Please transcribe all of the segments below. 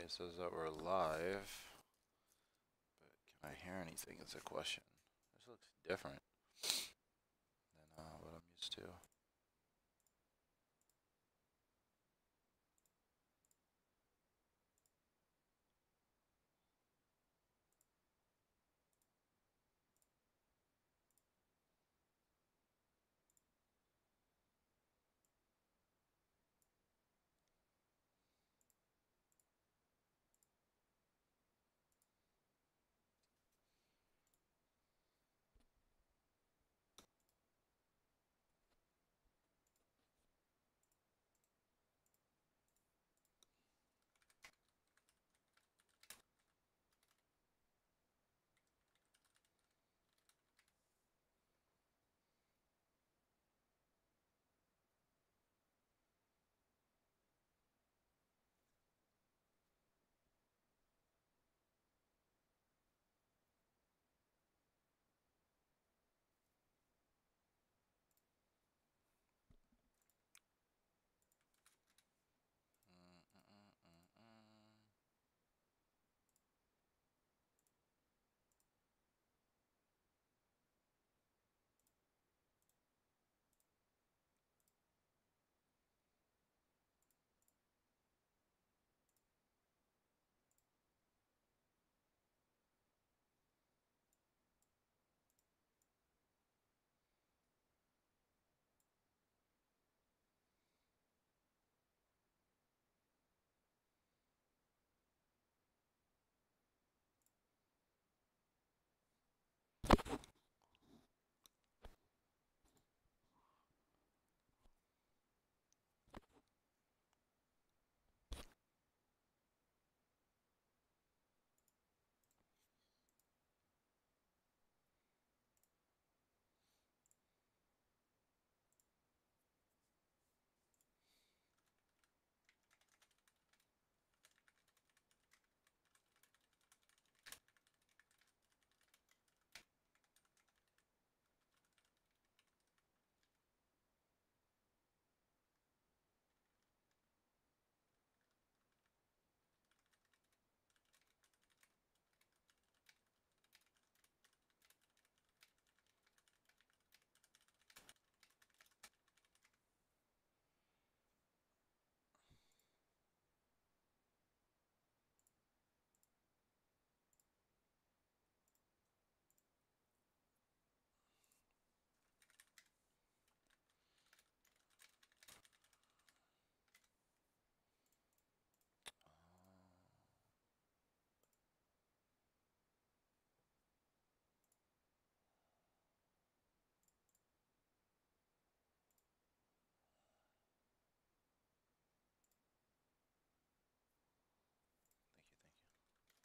It says that we're live, but can I hear anything is a question. This looks different than what I'm used to.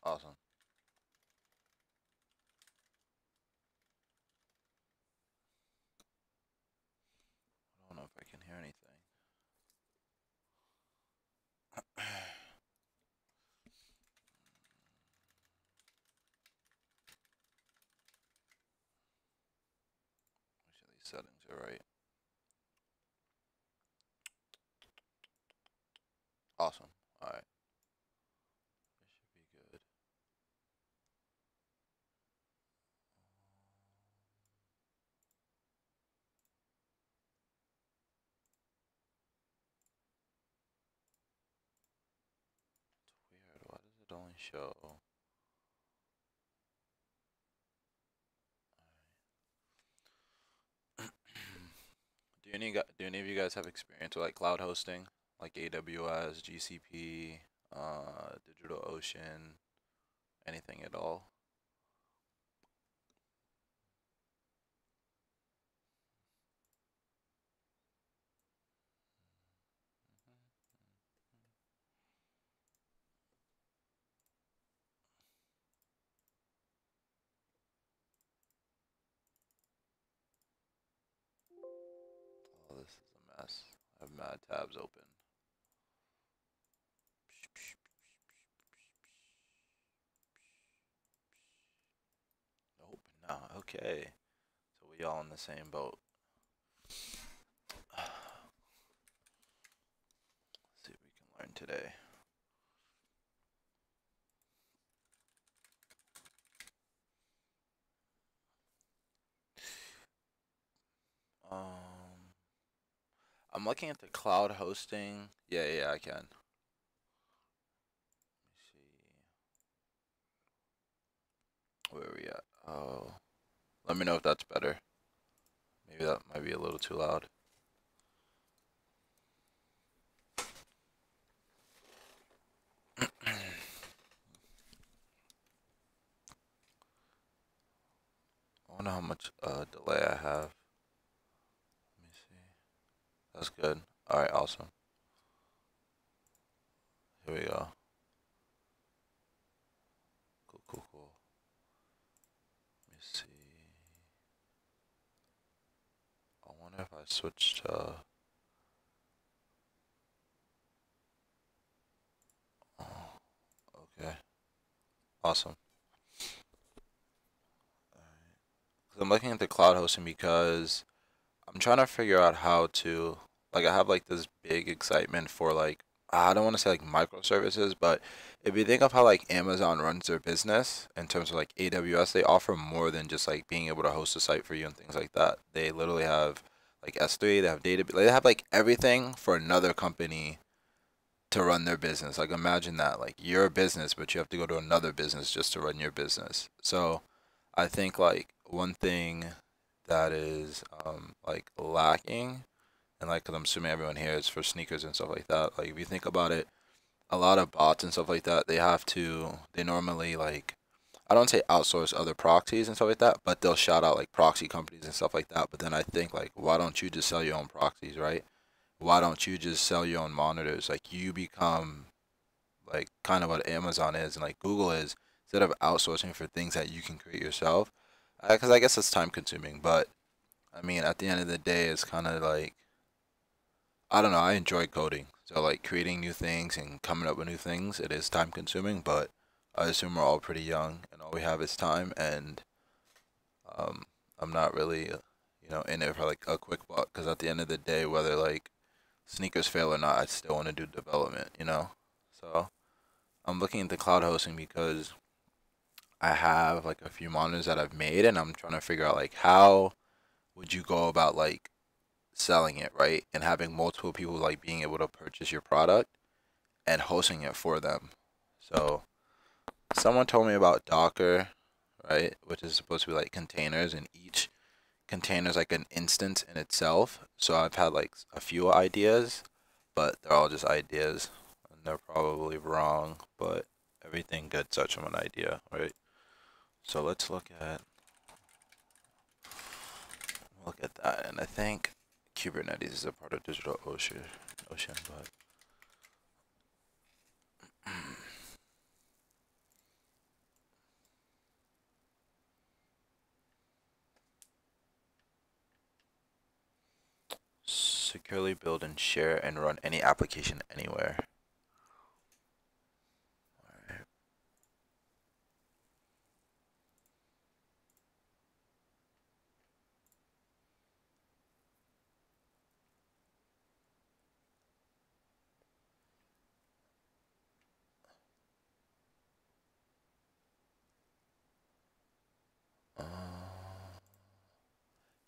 Awesome. I don't know if I can hear anything. Make sure these settings are right. Awesome. Alright. This should be good. It's weird. Why does it only show? Do any of you guys have experience with like cloud hosting, like AWS, GCP, DigitalOcean, anything at all? Oh, this is a mess. I have mad tabs open. Nope, no, okay. So we all in the same boat. Let's see what we can learn today. I'm looking at the cloud hosting. Yeah, yeah, I can. Let me see. Where are we at? Oh, let me know if that's better. Maybe that might be a little too loud. I wonder how much delay I have. Let me see. That's good. All right, awesome. Here we go. Cool, cool, cool. Let me see. I wonder if I switched. Oh, okay. Awesome. Alright. 'Cause I'm looking into cloud hosting because I'm trying to figure out how to like I have like this big excitement for like I don't want to say like microservices, but if you think of how like Amazon runs their business in terms of like AWS, they offer more than just like being able to host a site for you and things like that. They literally have like S3, they have data, they have like everything for another company to run their business. Like imagine that, like you're a business, but you have to go to another business just to run your business. So I think like one thing that is like lacking, and like, cause I'm assuming everyone here is for sneakers and stuff like that. Like if you think about it, a lot of bots and stuff like that, they normally like, I don't say outsource other proxies and stuff like that, but they'll shout out like proxy companies and stuff like that. But then I think like, why don't you just sell your own proxies, right? Why don't you just sell your own monitors? Like you become like kind of what Amazon is and like Google is, instead of outsourcing for things that you can create yourself. Because I guess it's time consuming, but I mean, at the end of the day, it's kind of like I don't know. I enjoy coding, so like creating new things and coming up with new things. It is time consuming, but I assume we're all pretty young and all we have is time. And um, I'm not really, in it for like a quick buck. Because at the end of the day, whether like sneakers fail or not, I still want to do development. So I'm looking into cloud hosting because I have like a few monitors that I've made, and I'm trying to figure out like how would you go about like selling it, right? And having multiple people like being able to purchase your product and hosting it for them. So someone told me about Docker, right? Which is supposed to be like containers, and each container is like an instance in itself. So I've had like a few ideas, but they're all just ideas, and they're probably wrong. But everything good starts from an idea, right? So let's look at that, and I think Kubernetes is a part of Ocean, but securely build and share and run any application anywhere. Alright.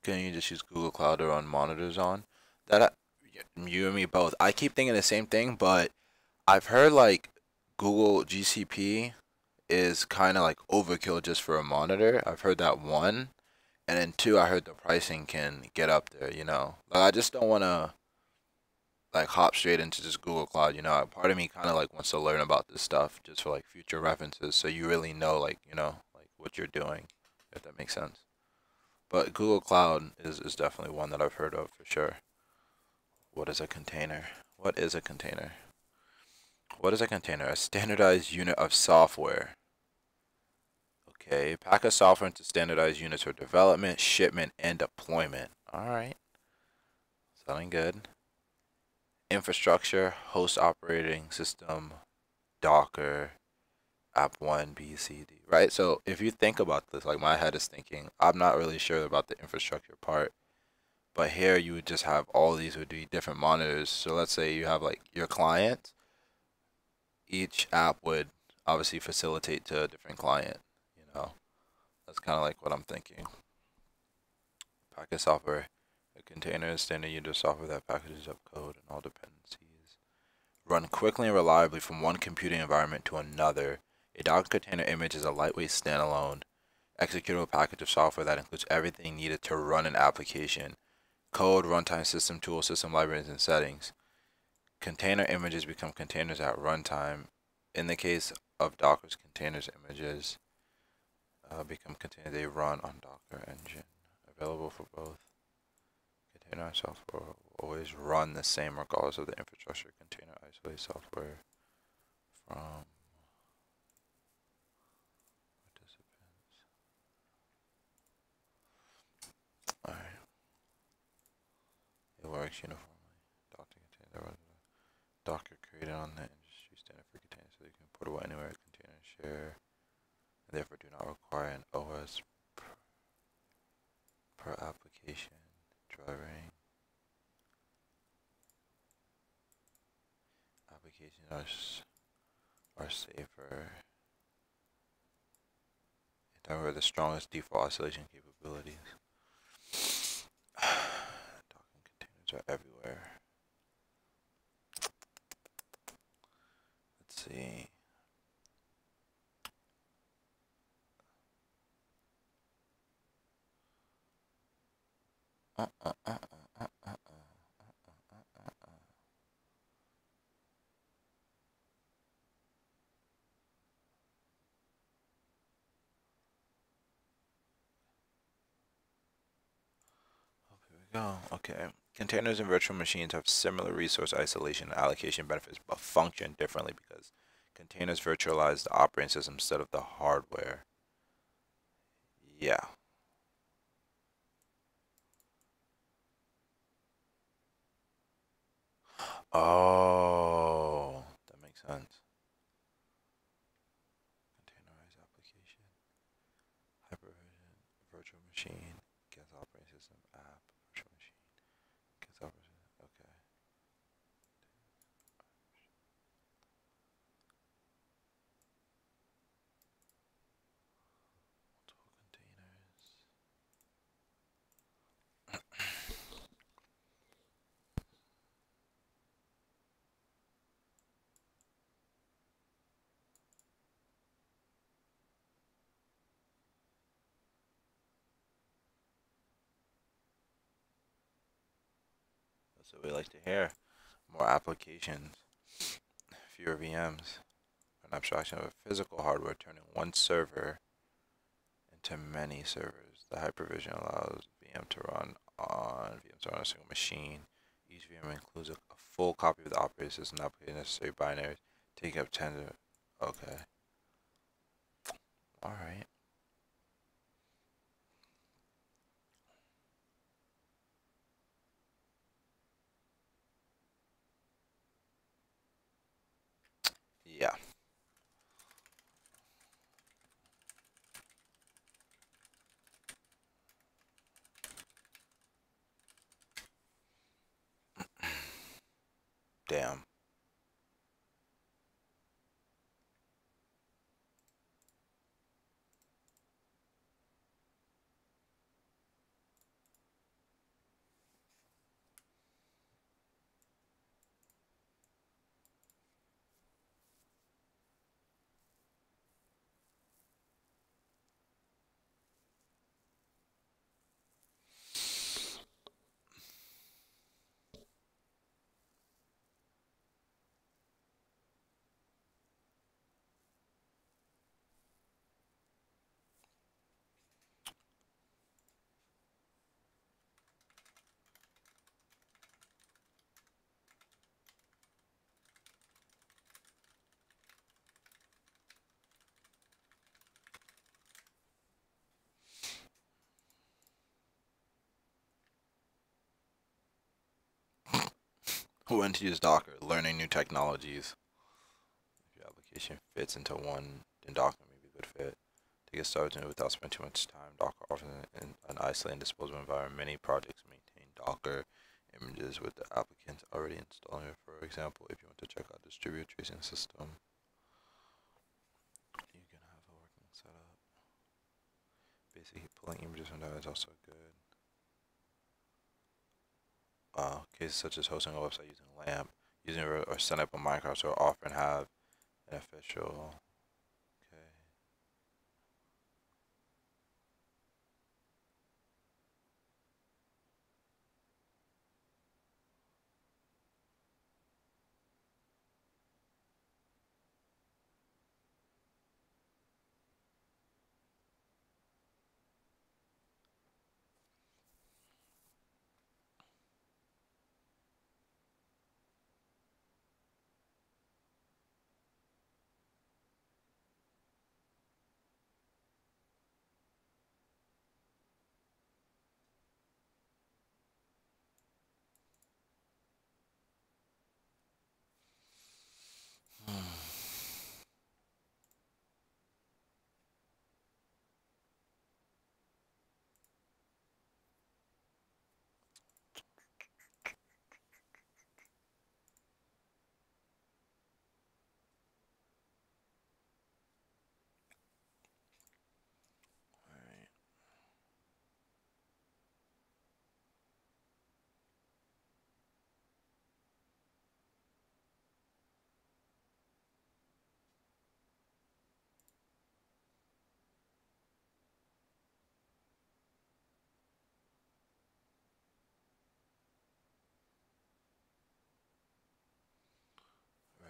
Can you just use Google Cloud to run monitors on? That you and me both. I keep thinking the same thing, but I've heard like Google GCP is kind of like overkill just for a monitor. I've heard that one, and then two, I heard the pricing can get up there. Like I just don't want to like hop straight into just Google Cloud. Part of me kind of like wants to learn about this stuff just for like future references, so you really know like what you're doing, if that makes sense. But Google Cloud is definitely one that I've heard of for sure. What is a container? What is a container? What is a container? A standardized unit of software. Okay, pack of software into standardized units for development, shipment, and deployment. All right, sounding good. Infrastructure, host operating system, Docker, app one, B, C, D. Right. So if you think about this, like my head is thinking, I'm not really sure about the infrastructure part. But here you would just have all these would be different monitors. So let's say you have like your client, each app would obviously facilitate to a different client. You know, that's kind of like what I'm thinking. Packet software A container is standard user software that packages up code and all dependencies. Run quickly and reliably from one computing environment to another. A Docker container image is a lightweight standalone executable package of software that includes everything needed to run an application. Code, runtime, system tools, system libraries, and settings. Container images become containers at runtime. In the case of Docker's containers, images become containers they run on Docker engine. Available for both. Container software will always run the same regardless of the infrastructure. Container isolates software from participants. Alright. It works uniformly. Docker created on the industry standard for containers so they can be portable anywhere. Container share and therefore do not require an OS per application. Driving applications are safer. And are the strongest default isolation capabilities. Docker containers are everywhere. Let's see. Go. Okay. Containers and virtual machines have similar resource isolation and allocation benefits, but function differently because containers virtualize the operating system instead of the hardware. Yeah. Oh, that makes sense. Containerized application, hypervision, virtual machine, gets operating system, app, virtual machine, gets operating system. Okay. Multiple containers. That's what we like to hear. More applications, fewer VMs, an abstraction of a physical hardware turning one server into many servers. The hypervision allows VM to run on a single machine. Each VM includes a full copy of the operating system, not putting necessary binaries, taking up 10 to, okay. Alright. Yeah. Damn. When to use Docker, learning new technologies. If your application fits into one, then Docker may be a good fit. To get started without spending too much time, Docker offers an isolated and disposable environment. Many projects maintain Docker images with the applicants already installing it. For example, if you want to check out distributed tracing system, you can have a working setup. Basically, pulling images from that is also good. cases such as hosting a website using LAMP, using or setting up a microservice often have an official. Okay.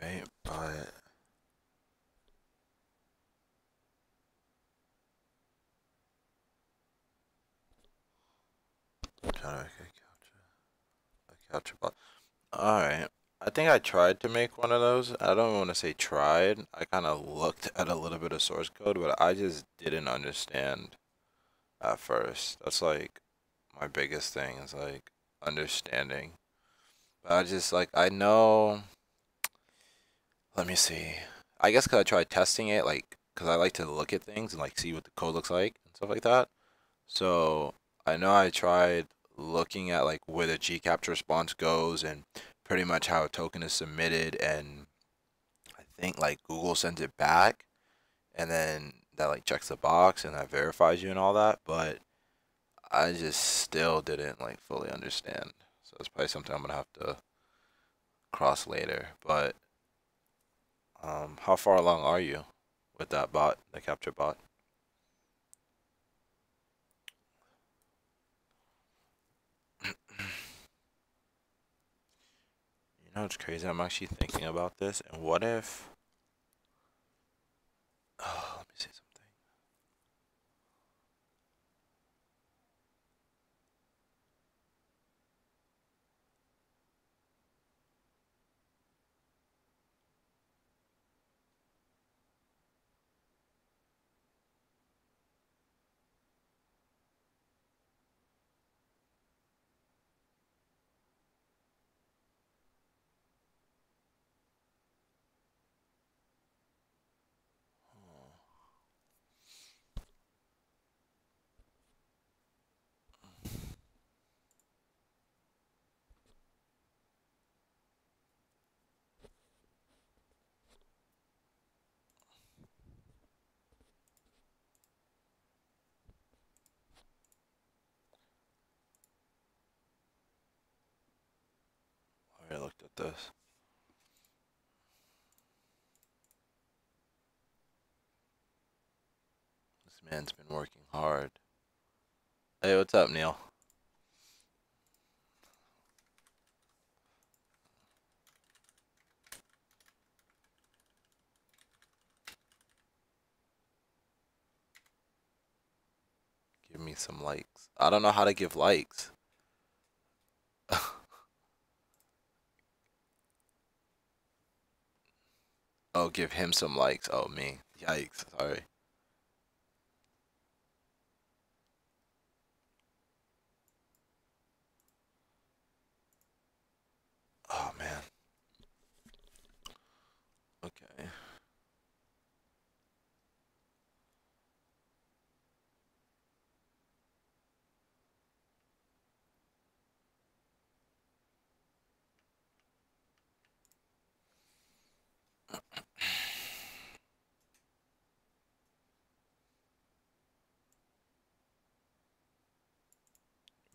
Right, but I'm trying to make a capture bot. All right. I think I tried to make one of those. I don't want to say tried. I kind of looked at a little bit of source code, but I just didn't understand at first. That's like my biggest thing is like understanding. But I just like I know. Let me see. I guess 'cause I tried testing it, like, 'cause I like to look at things and like see what the code looks like and stuff like that. So I know I tried looking at like where the Gcapture response goes and pretty much how a token is submitted, and I think like Google sends it back, and then that like checks the box and that verifies you and all that. But I just still didn't like fully understand. So it's probably something I'm gonna have to cross later. But how far along are you with that bot, the capture bot? You know, it's crazy. I'm actually thinking about this. And what if? Oh, let me see something. I already looked at this. This man's been working hard. Hey, what's up, Neil? Give me some likes. I don't know how to give likes. Oh, give him some likes. Oh, me. Yikes. Sorry. Oh, man. Okay.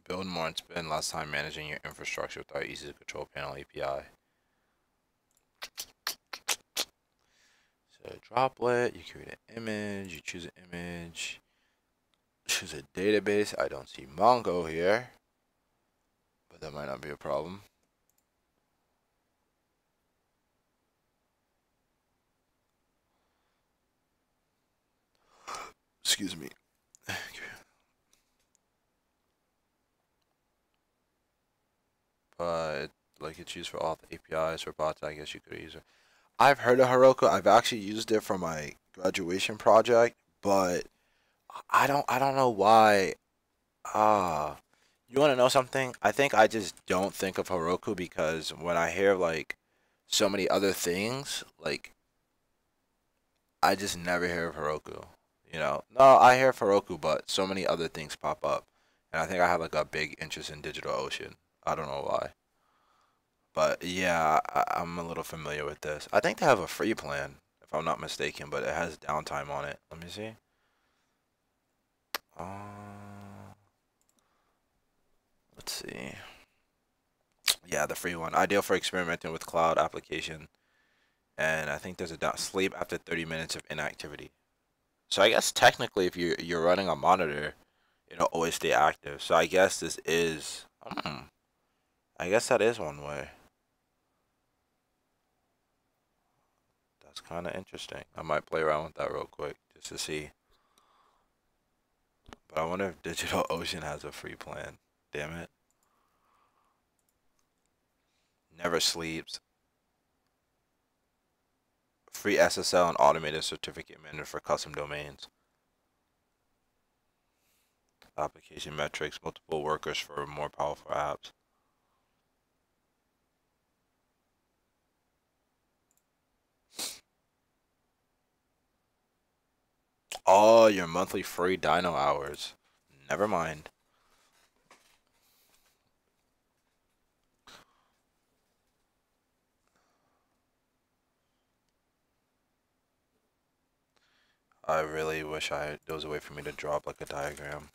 build more and spend less time managing your infrastructure with our easy to control panel API. So droplet, you create an image, you choose an image, choose a database. I don't see Mongo here, but that might not be a problem. Excuse me. But like it's used for all the APIs for bots, I guess you could use it. I've heard of Heroku. I've actually used it for my graduation project, but I don't know why. Ah, you want to know something? I think I just don't think of Heroku because when I hear like so many other things, like I just never hear of Heroku. No, I hear of Heroku, but so many other things pop up, and I think I have like a big interest in DigitalOcean. I don't know why, but yeah, I'm a little familiar with this. I think they have a free plan, if I'm not mistaken, but it has downtime on it. Let me see. Uh, let's see. Yeah, the free one. Ideal for experimenting with cloud application. And I think there's a sleep after 30 minutes of inactivity. So I guess technically if you're running a monitor, it'll always stay active. So I guess this is I guess that is one way. That's kind of interesting. I might play around with that real quick just to see. But I wonder if DigitalOcean has a free plan. Damn it. Never sleeps. Free SSL and automated certificate manager for custom domains. Application metrics, multiple workers for more powerful apps. Oh, your monthly free Dino hours. Never mind. I really wish there was a way for me to draw up like a diagram.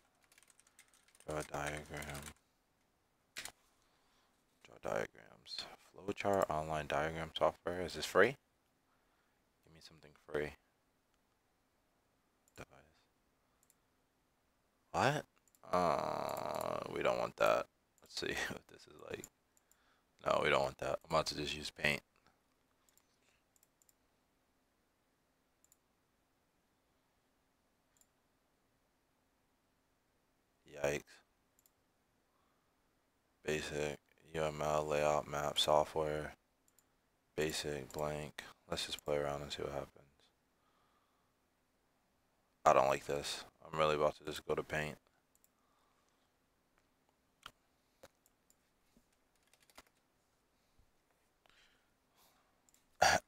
Draw a diagram. Draw diagrams. Flowchart online diagram software. Is this free? Give me something free. Device. What? We don't want that. Let's see what this is like. No, we don't want that. I'm about to just use paint. Yikes. Basic UML layout map software. Basic blank. Let's just play around and see what happens. I don't like this. I'm really about to just go to paint.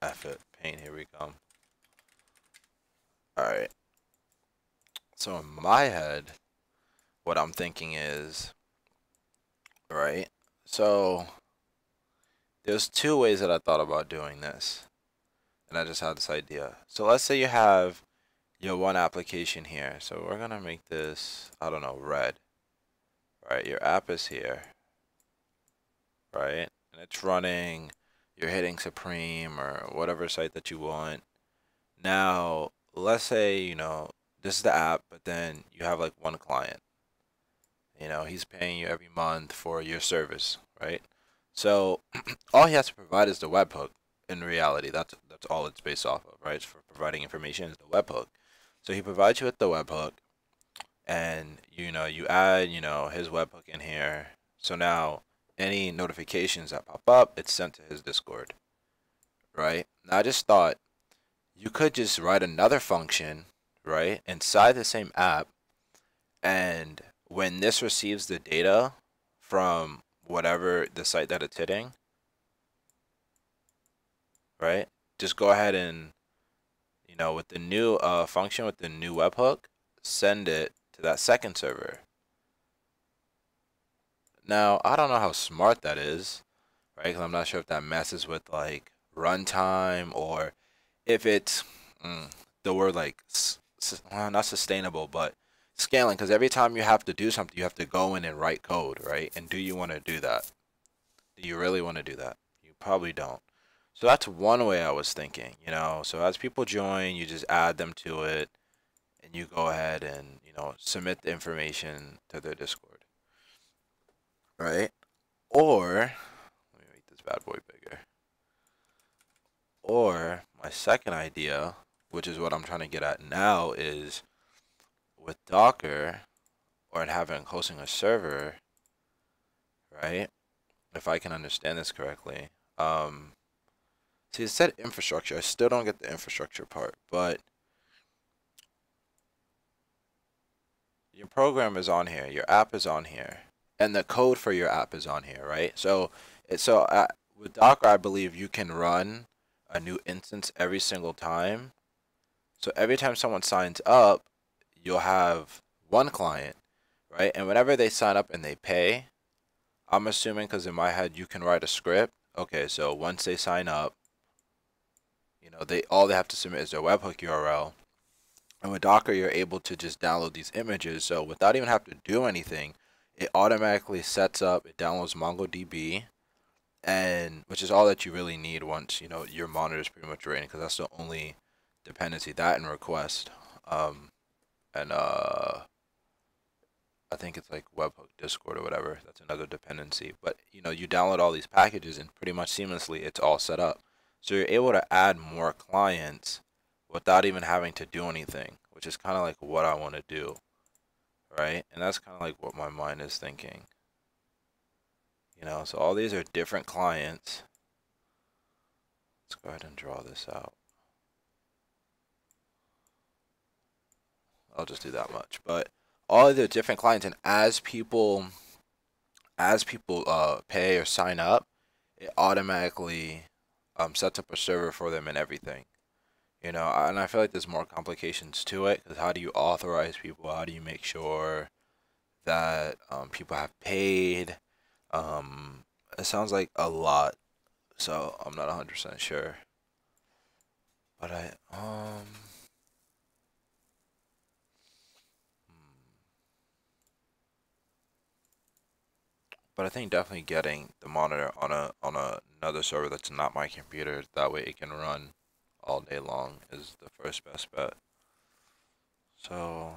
F it. Paint, here we come. Alright. So in my head, what I'm thinking is, right? So there's two ways that I thought about doing this. And I just had this idea. So let's say you have your one application here. So we're gonna make this, I don't know, red. Right? Your app is here. Right? And it's running, you're hitting Supreme or whatever site that you want. Now, let's say, this is the app, but then you have like one client. He's paying you every month for your service, right? So all he has to provide is the webhook. In reality, that's all it's based off of, right? It's for providing information is the webhook. So he provides you with the webhook, and you add his webhook in here. So now any notifications that pop up, it's sent to his Discord, right? Now I just thought you could just write another function, right, inside the same app, and when this receives the data from whatever the site that it's hitting, right, just go ahead and, with the new function, with the new webhook, send it to that second server. Now, I don't know how smart that is, right, because I'm not sure if that messes with, like, runtime or if it's the word, like, not sustainable, but Scaling, because every time you have to do something, you have to go in and write code, right? And do you want to do that? Do you really want to do that? You probably don't. So that's one way I was thinking, you know. So as people join, you just add them to it, and you go ahead and, you know, submit the information to their Discord, right? Or let me make this bad boy bigger. Or my second idea, which is what I'm trying to get at now, is with Docker or in having hosting a server, right? If I can understand this correctly. See, it said infrastructure. I still don't get the infrastructure part, but your program is on here, your app is on here, and the code for your app is on here, right? With Docker, I believe you can run a new instance every single time. So every time someone signs up, you'll have one client, right? And whenever they sign up and they pay, I'm assuming because in my head you can write a script. Okay, so once they sign up, you know, they have to submit is their webhook URL. And with Docker, you're able to just download these images. So without even having to do anything, it automatically sets up, it downloads MongoDB, and which is all that you really need once, you know, your monitor is pretty much running, because that's the only dependency, that and request. And I think it's like webhook Discord or whatever. That's another dependency. But you know, you download all these packages and pretty much seamlessly it's all set up. So you're able to add more clients without even having to do anything, which is kind of like what I want to do, right? And that's kind of like what my mind is thinking. You know, so all these are different clients. Let's go ahead and draw this out. I'll just do that much. But all of the different clients, and as people pay or sign up, it automatically sets up a server for them and everything. You know, and I feel like there's more complications to it, because how do you authorize people? How do you make sure that people have paid? It sounds like a lot, so I'm not 100% sure. But but I think definitely getting the monitor on another server that's not my computer, that way it can run all day long, is the first best bet. So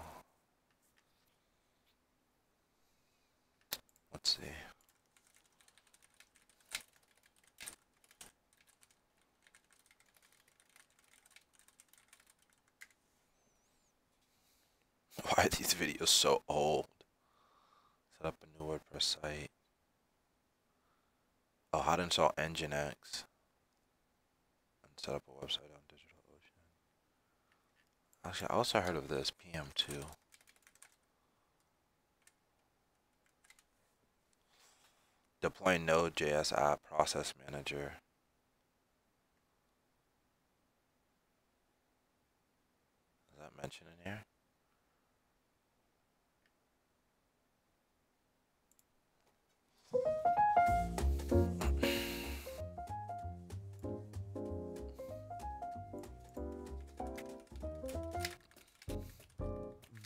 let's see. Why are these videos so old? Set up a new WordPress site. Oh, how to install Nginx and set up a website on DigitalOcean. Actually, I also heard of this PM2. Deploying Node.js app process manager. Is that mentioned in here?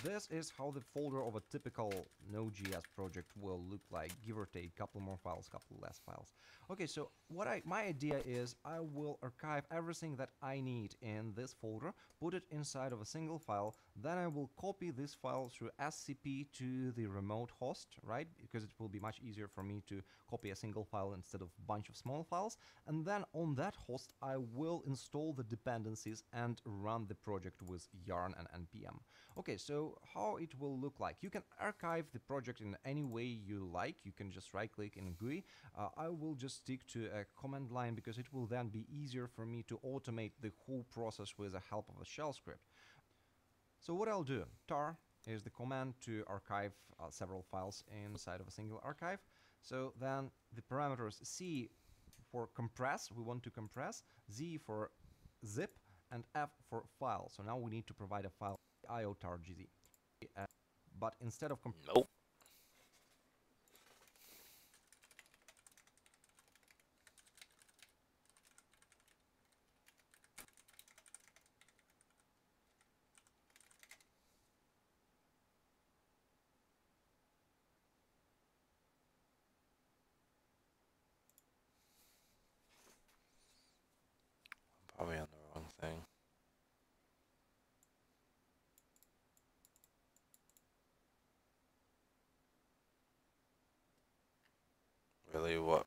This is how the folder of a typical Node.js project will look like, give or take, couple more files, couple less files. Okay, so my idea is I will archive everything that I need in this folder, put it inside of a single file, then I will copy this file through SCP to the remote host, right? Because it will be much easier for me to copy a single file instead of a bunch of small files. And then on that host, I will install the dependencies and run the project with yarn and npm. Okay, so how it will look like. You can archive the project in any way you like. You can just right-click in GUI. I will just stick to a command line because it will then be easier for me to automate the whole process with the help of a shell script. So what I'll do, tar is the command to archive several files inside of a single archive. So then the parameters C for compress, we want to compress, Z for zip, and F for file. So now we need to provide a file iotargz. But instead of Nope. Really? What?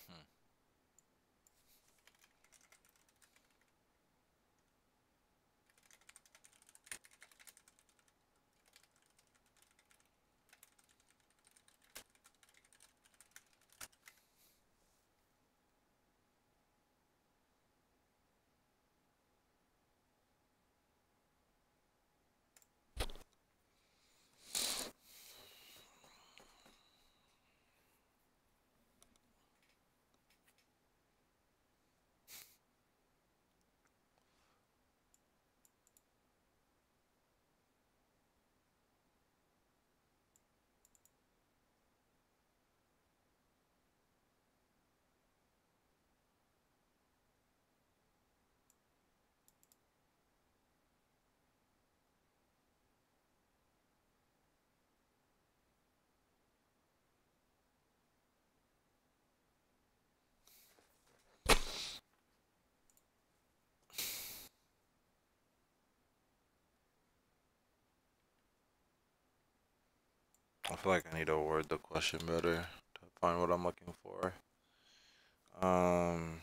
Hmm. I feel like I need to word the question better to find what I'm looking for. Um,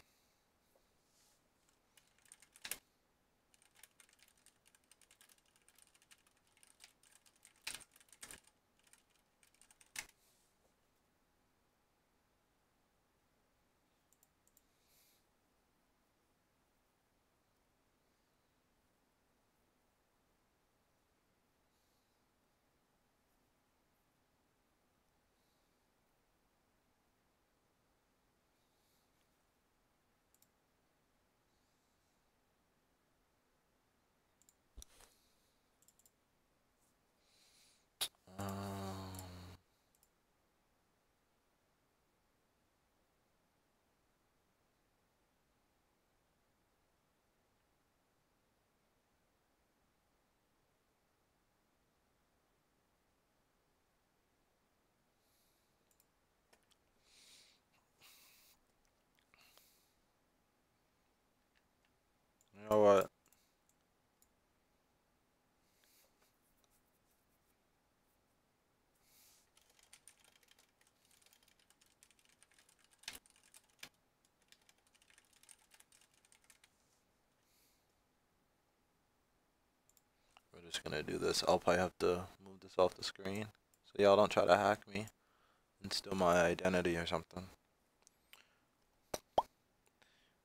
um, you know what? We're just gonna do this. I'll probably have to move this off the screen so y'all don't try to hack me and steal my identity or something.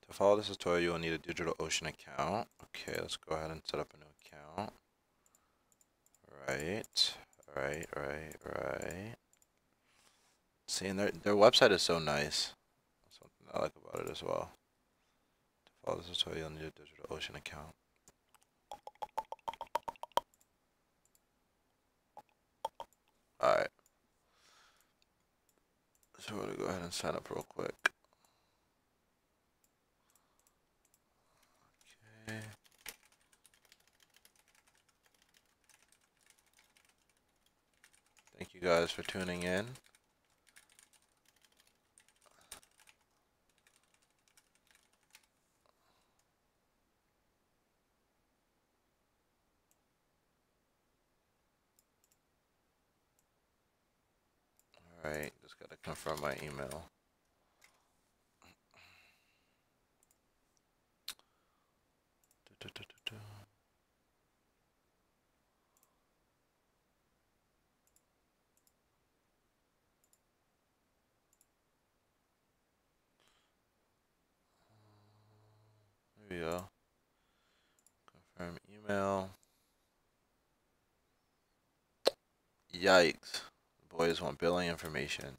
To follow this tutorial, you'll need a DigitalOcean account. Okay, let's go ahead and set up a new account. Right. See, and their website is so nice. That's something I like about it as well. To follow this tutorial, you'll need a DigitalOcean account. Alright, so we're gonna go ahead and sign up real quick. Okay. Thank you guys for tuning in. Alright, just gotta confirm my email. we go. Confirm email. Yikes. Boys want billing information.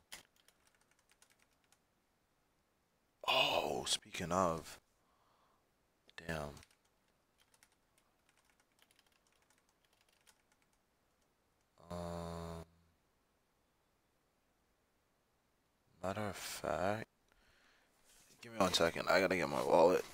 Oh, speaking of. Damn. Um, Matter of fact, give me 1 second. I gotta get my wallet.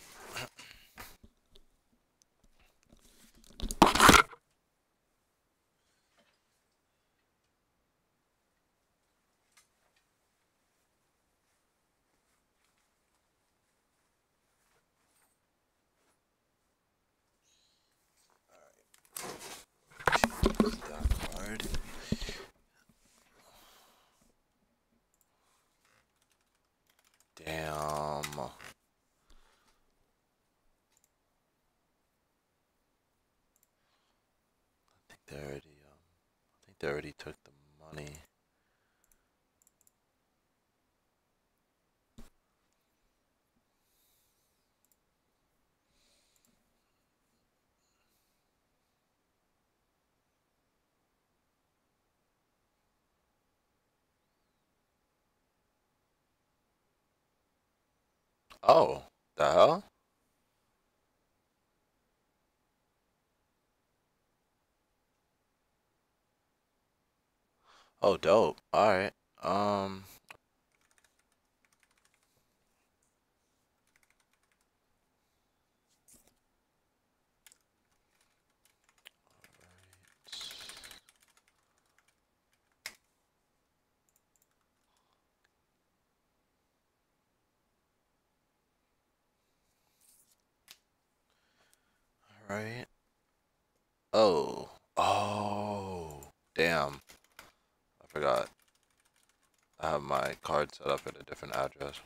That card. Damn. I think they already took the money. Oh, the hell? Oh, dope. All right. Um. All right. Oh. Oh. Damn. I forgot. I have my card set up at a different address.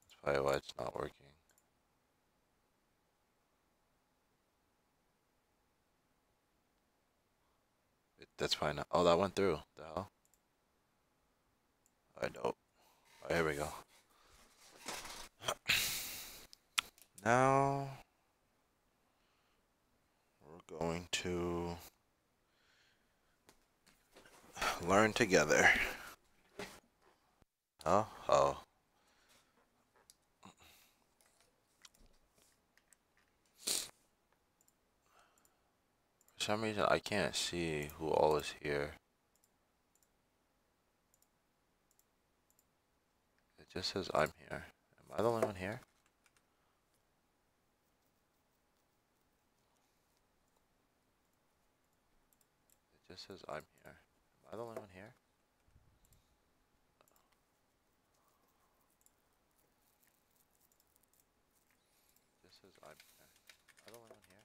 That's probably why it's not working. That's fine. Oh, that went through. The hell? I know. Oh, here we go. Now we're going to learn together. Oh, oh. For some reason, I can't see who all is here. It just says I'm here. Am I the only one here? It just says I'm here. Am I the only one here? It just says I'm here. Am I the only one here? It just says I'm here. Am I the only one here?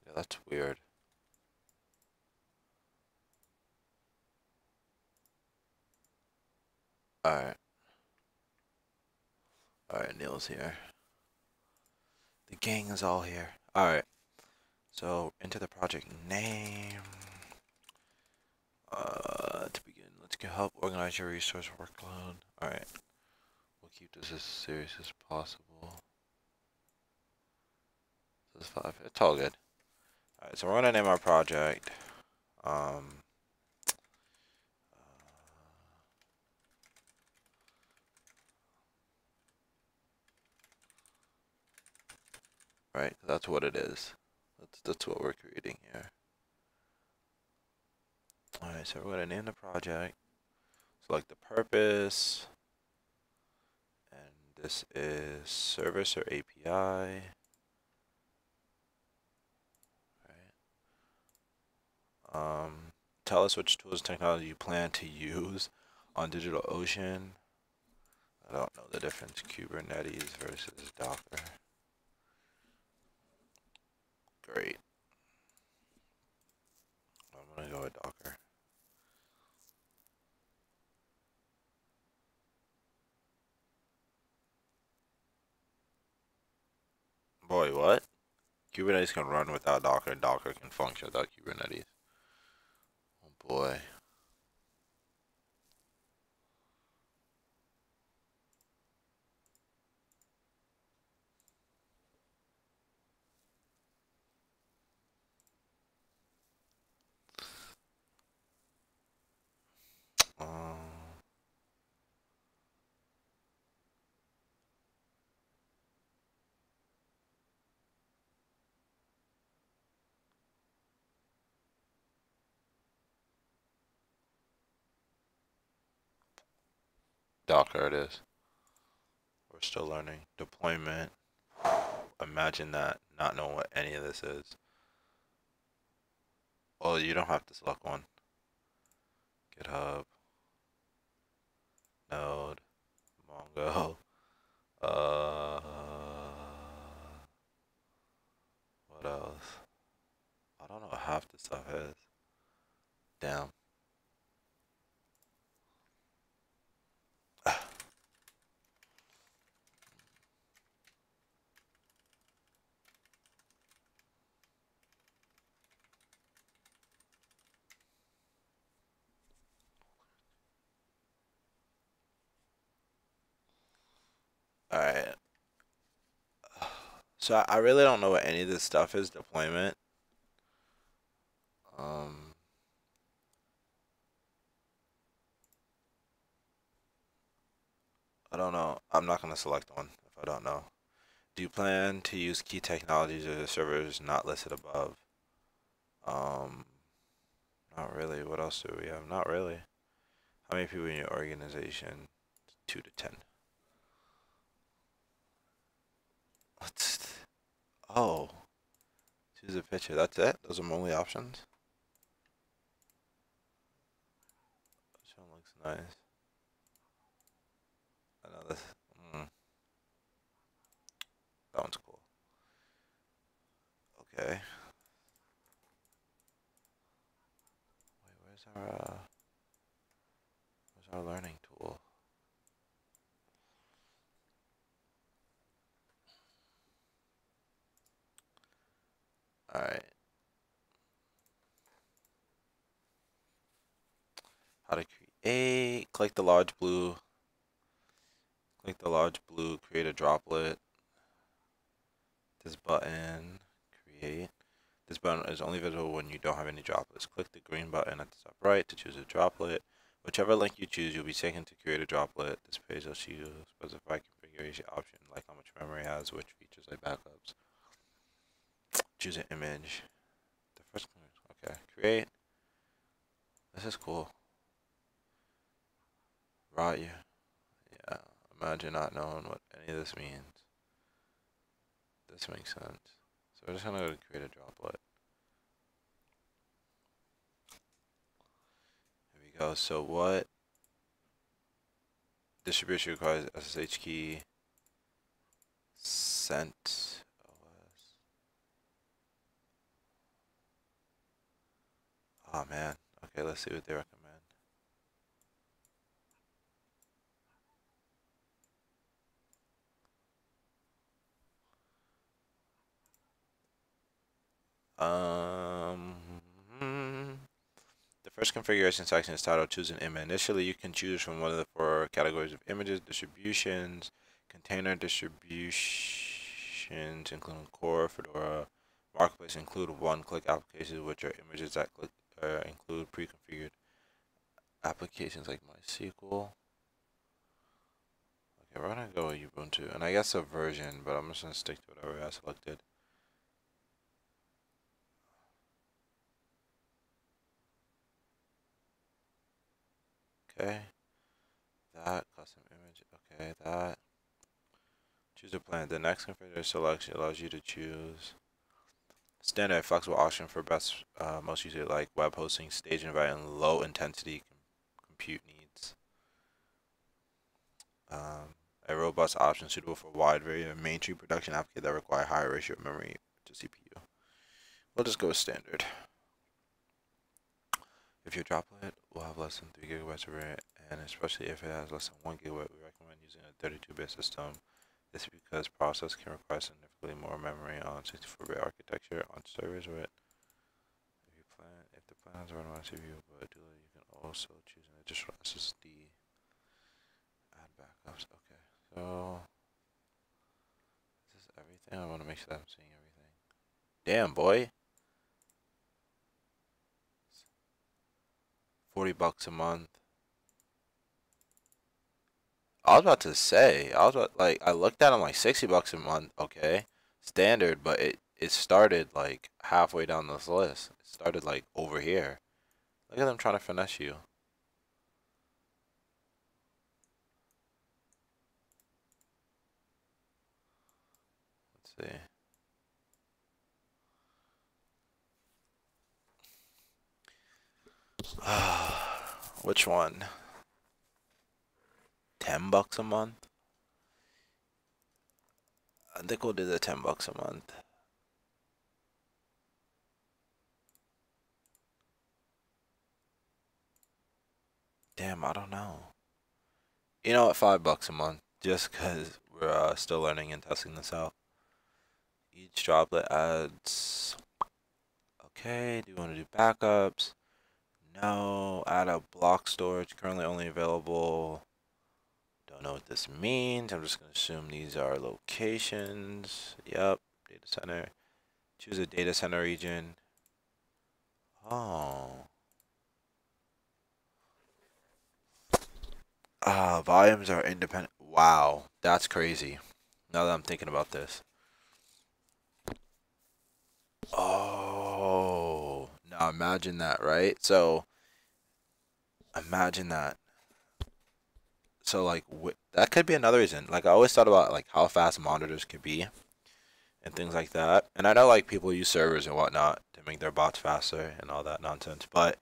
Yeah, that's weird. Alright. Alright, Neil's here. The gang is all here. Alright. So, into the project name. To begin, let's get help organize your resource workload. Alright. We'll keep this as serious as possible. This is 5. It's all good. Alright, so we're gonna name our project. Um. Right, that's what it is. That's what we're creating here. Alright, so we're gonna name the project. Select the purpose. And this is service or API. Tell us which tools and technology you plan to use on DigitalOcean. I don't know the difference. Kubernetes versus Docker. Great. I'm gonna go with Docker. Boy, what? Kubernetes can run without Docker, and Docker can function without Kubernetes. boy. Docker it is. We're still learning. Deployment. Imagine that, not knowing what any of this is. Well, you don't have to select one. GitHub, Node, Mongo. Uh, what else? I don't know what half this stuff is. Damn. Alright. So I really don't know what any of this stuff is. Deployment. Um, I don't know. I'm not gonna select one if I don't know. Do you plan to use key technologies or the servers not listed above? Um, Not really. What else do we have? Not really. How many people in your organization? 2 to 10. What's oh, choose a picture. That's it? Those are my only options? Which one looks nice? I know this. Mm, that one's cool. Okay. Wait, where's our learning tool? Alright. How to create. Click the large blue, create a droplet. This button, create. This button is only visible when you don't have any droplets. Click the green button at the top right to choose a droplet. Whichever link you choose, you'll be taken to create a droplet. This page will show you specify configuration option, like how much memory it has, which features like backups. Choose an image. The first, okay, create. This is cool. Right, yeah. Imagine not knowing what any of this means. This makes sense. So we're just gonna go create a droplet. Here we go. So what distribution requires SSH key sent OS? Oh man. Okay, let's see what they recommend. Um, the first configuration section is titled Choose an Image. Initially, you can choose from one of the 4 categories of images, distributions, container distributions, including Core, Fedora, Marketplace, include one-click applications, which are images that include pre-configured applications like MySQL. Okay, we're gonna go with Ubuntu, and I guess a version, but I'm just gonna stick to whatever I selected. Okay, that custom image. Okay, that. Choose a plan. The next configure selection allows you to choose standard flexible option for best most user like web hosting, stage environment, and low intensity compute needs. A robust option suitable for a wide variety of mainstream production applications that require higher ratio of memory to CPU. We'll just go with standard. If your droplet will have less than 3 gigabytes of RAM, and especially if it has less than 1 gigabyte, we recommend using a 32-bit system. This is because process can require significantly more memory on 64-bit architecture on servers with if the plan Has run my CPU, but you can also choose an additional SSD. Add backups. Okay, so is this everything? I want to make sure that I'm seeing everything. Damn, boy. $40 a month. I was about to say, I looked at them like $60 a month. Okay, standard, but it started like halfway down this list. It started like over here. Look at them trying to finesse you. Let's see. Which one? $10 a month? I think we'll do the $10 a month. Damn, I don't know. You know what? $5 a month, just because we're still learning and testing this out. Each droplet adds. Okay. Do you want to do backups? No. Add a block storage. Currently only available. Don't know what this means. I'm just gonna assume these are locations. Yep. Data center. Choose a data center region. Oh. Volumes are independent. Wow, that's crazy. Now that I'm thinking about this. Oh, now imagine that, right? So imagine that. So like that could be another reason. Like I always thought about like how fast monitors could be and things like that. And I know like people use servers and whatnot to make their bots faster and all that nonsense. But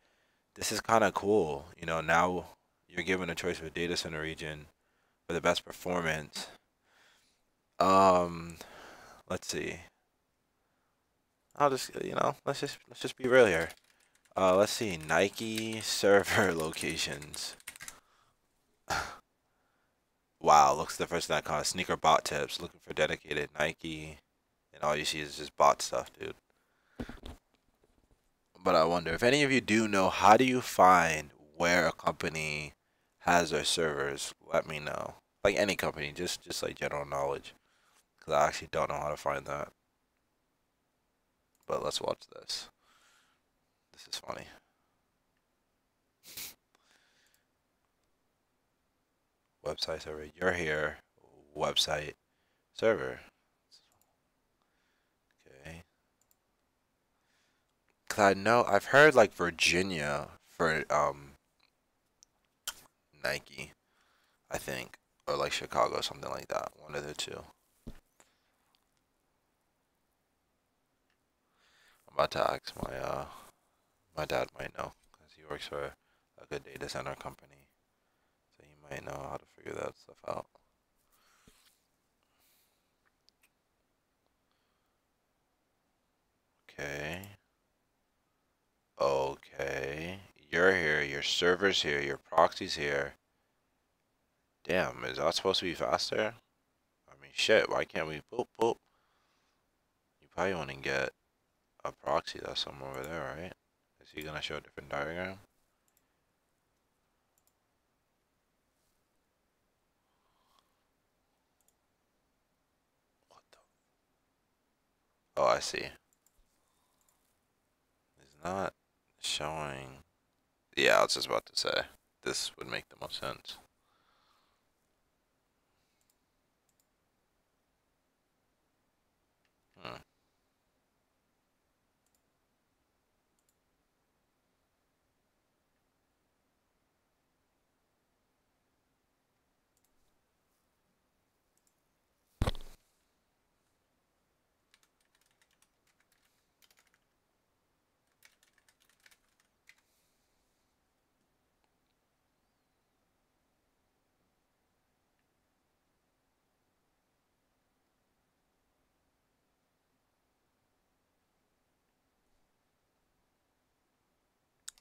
this is kind of cool. You know, now you're given a choice of a data center region for the best performance. Um, let's see. I'll just let's just be real here. Let's see Nike server locations. Wow, looks the first thing I call sneaker bot tips. Looking for dedicated Nike, and all you see is just bot stuff, dude. But I wonder if any of you do know how do you find where a company has their servers? Let me know. Like any company, just like general knowledge, because I actually don't know how to find that. But let's watch this. This is funny. Website server. You're here. Website server. Okay. Cause I know I've heard like Virginia for Nike, I think, or like Chicago, something like that. One of the two. I'm about to ask my dad might know because he works for a good data center company, so he might know how to figure that stuff out. Okay. Okay. You're here. Your server's here. Your proxy's here. Damn, is that supposed to be faster? I mean, shit. Why can't we? Boop boop. You probably want to get a proxy that's somewhere over there, right? Is he gonna show a different diagram? What the? Oh, I see. It's not showing. Yeah, I was just about to say. This would make the most sense. Hmm.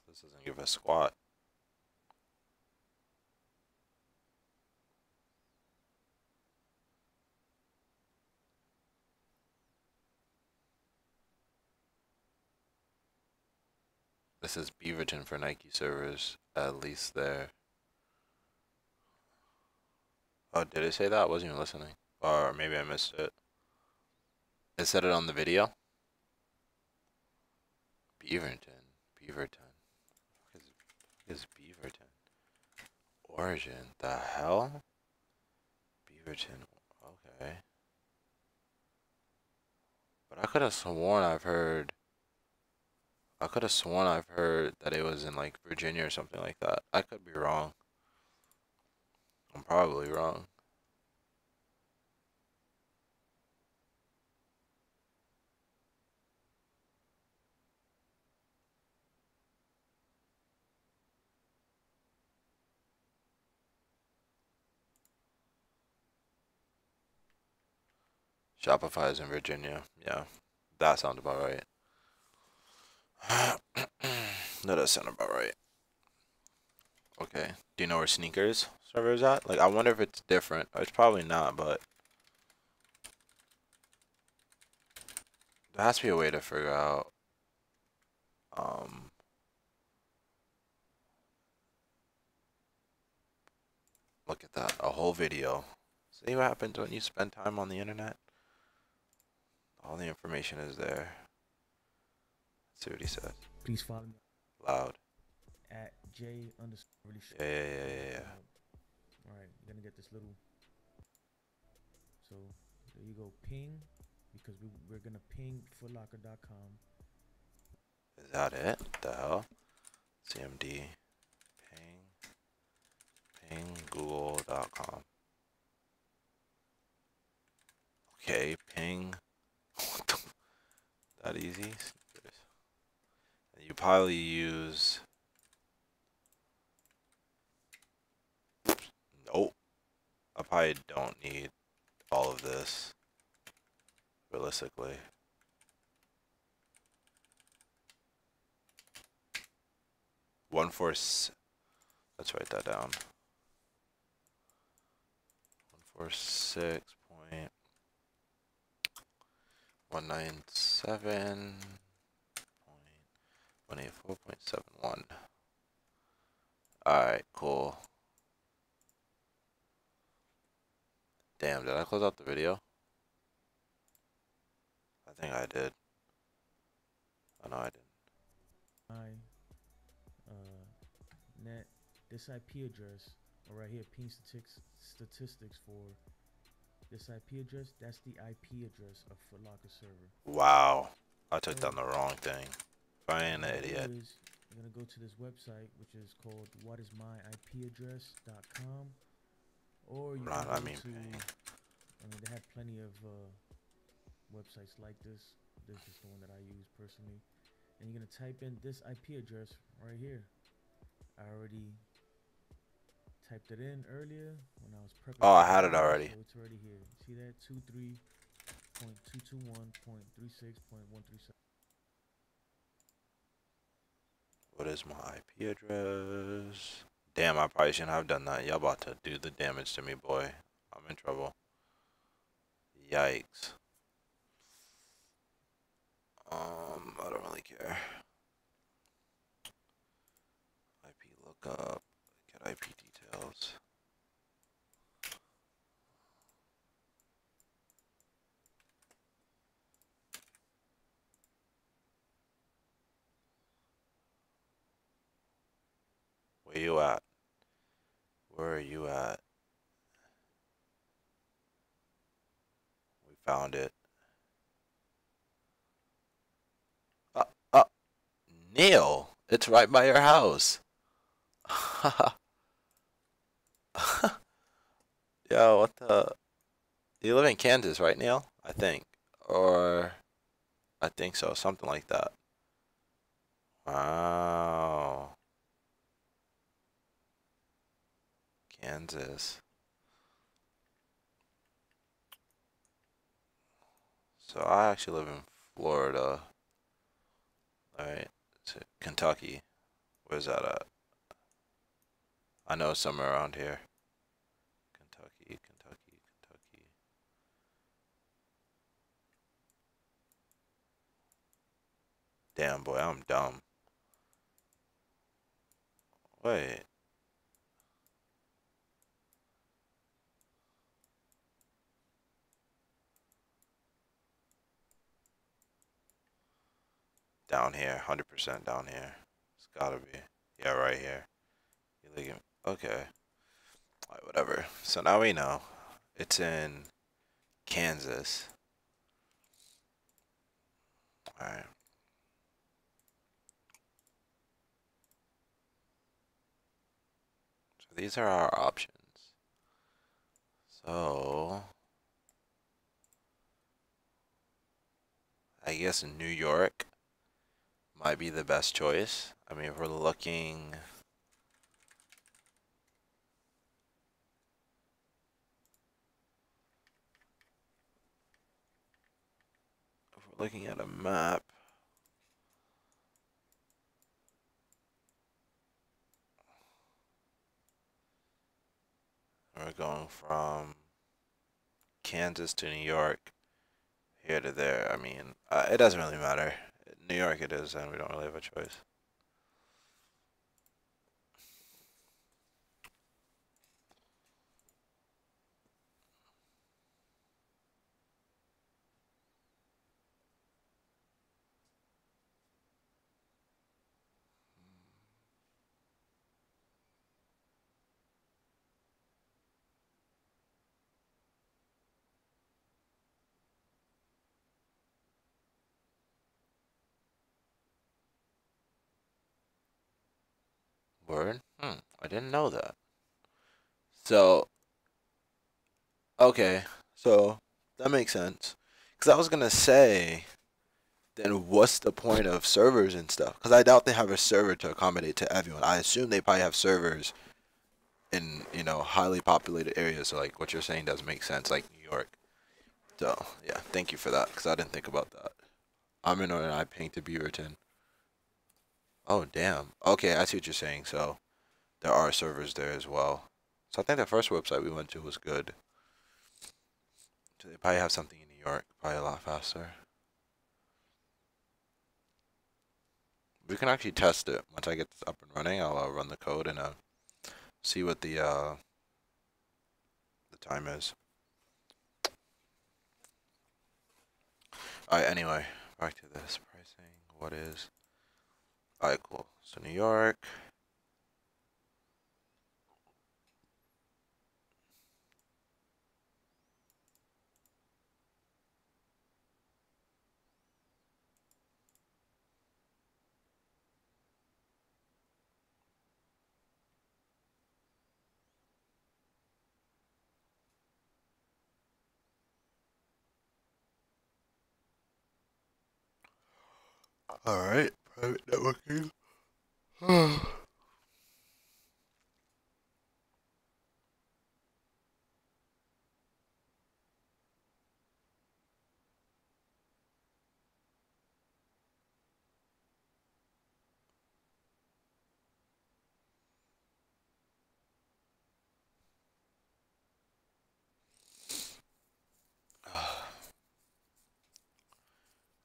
This doesn't give a squat. This is Beaverton for Nike servers, at least there. Oh, did it say that? I wasn't even listening. Or maybe I missed it. It said it on the video? Beaverton. Beaverton. What is Beaverton? Origin. The hell? Beaverton. Okay. But I could have sworn I've heard that it was in like Virginia or something like that. I could be wrong. I'm probably wrong. Shopify is in Virginia. Yeah, that sounds about right. That does sound about right. Okay. Do you know where sneakers server is at? Like, I wonder if it's different. It's probably not, but there has to be a way to figure out. Um, Look at that. A whole video. See what happens when you spend time on the internet? All the information is there. Let's see what he says. Please follow me Loud. at J underscore really short. Yeah. All right, you're gonna get this little. So there you go, ping, because we're gonna ping footlocker.com. Is that it? What the hell? CMD. Ping google.com. Okay, ping. What the? That easy? You probably use. Nope. I probably don't need all of this. Realistically. Let's write that down. 146.197.184.71. Alright, cool. Damn, did I close out the video? I think I did. Oh no, I didn't. My net this IP address, or right here, ping statistics for this IP address. That's the IP address of Footlocker server. Wow. I took So down the wrong thing. I ain't an idiot. You're gonna go to this website, which is called whatismyipaddress.com, or you can go to. I mean, they have plenty of websites like this. This is the one that I use personally, and you're gonna type in this IP address right here. I already typed it in earlier when I was prepping. Oh, I had it already. So it's already here. See that? 23.221.36.137. What is my IP address? Damn, I probably shouldn't have done that. Y'all about to do the damage to me, boy. I'm in trouble. Yikes. I don't really care. IP lookup. Get IP details. Where you at? Where are you at? We found it. Uh, uh, Neil, it's right by your house. Yo, what the? You live in Kansas, right, Neil? I think. Or, I think so. Something like that. Wow. Kansas. So I actually live in Florida. Alright. So Kentucky. Where's that at? I know it's somewhere around here. Kentucky. Damn, boy, I'm dumb. Wait. Down here, 100% down here. It's gotta be. Yeah, right here. Okay. Alright, whatever. So now we know. It's in Kansas. Alright. So these are our options. So I guess New York might be the best choice. I mean, if we're looking at a map, we're going from Kansas to New York, here to there. I mean, it doesn't really matter. New York it is, and we don't really have a choice. Word? I didn't know that. So, okay, so that makes sense. Because I was gonna say, then what's the point of servers and stuff? Because I doubt they have a server to accommodate to everyone. I assume they probably have servers in, highly populated areas. So, like, what you're saying does make sense, like New York. So, yeah, thank you for that, because I didn't think about that. I'm in and I ping to Beaverton. Oh, damn. Okay, I see what you're saying. So, there are servers there as well. So, I think the first website we went to was good. So, they probably have something in New York, probably a lot faster. We can actually test it. Once I get this up and running, I'll run the code and see what the time is. Alright, anyway, back to this pricing. What is? Alright, cool. So New York. Alright, private networking.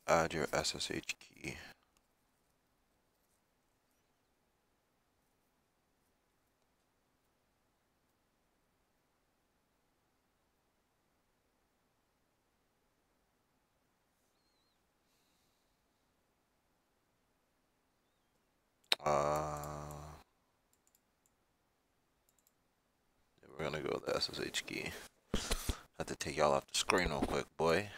Add your SSH key. We're gonna go with the SSH key. Have to take y'all off the screen real quick, boy.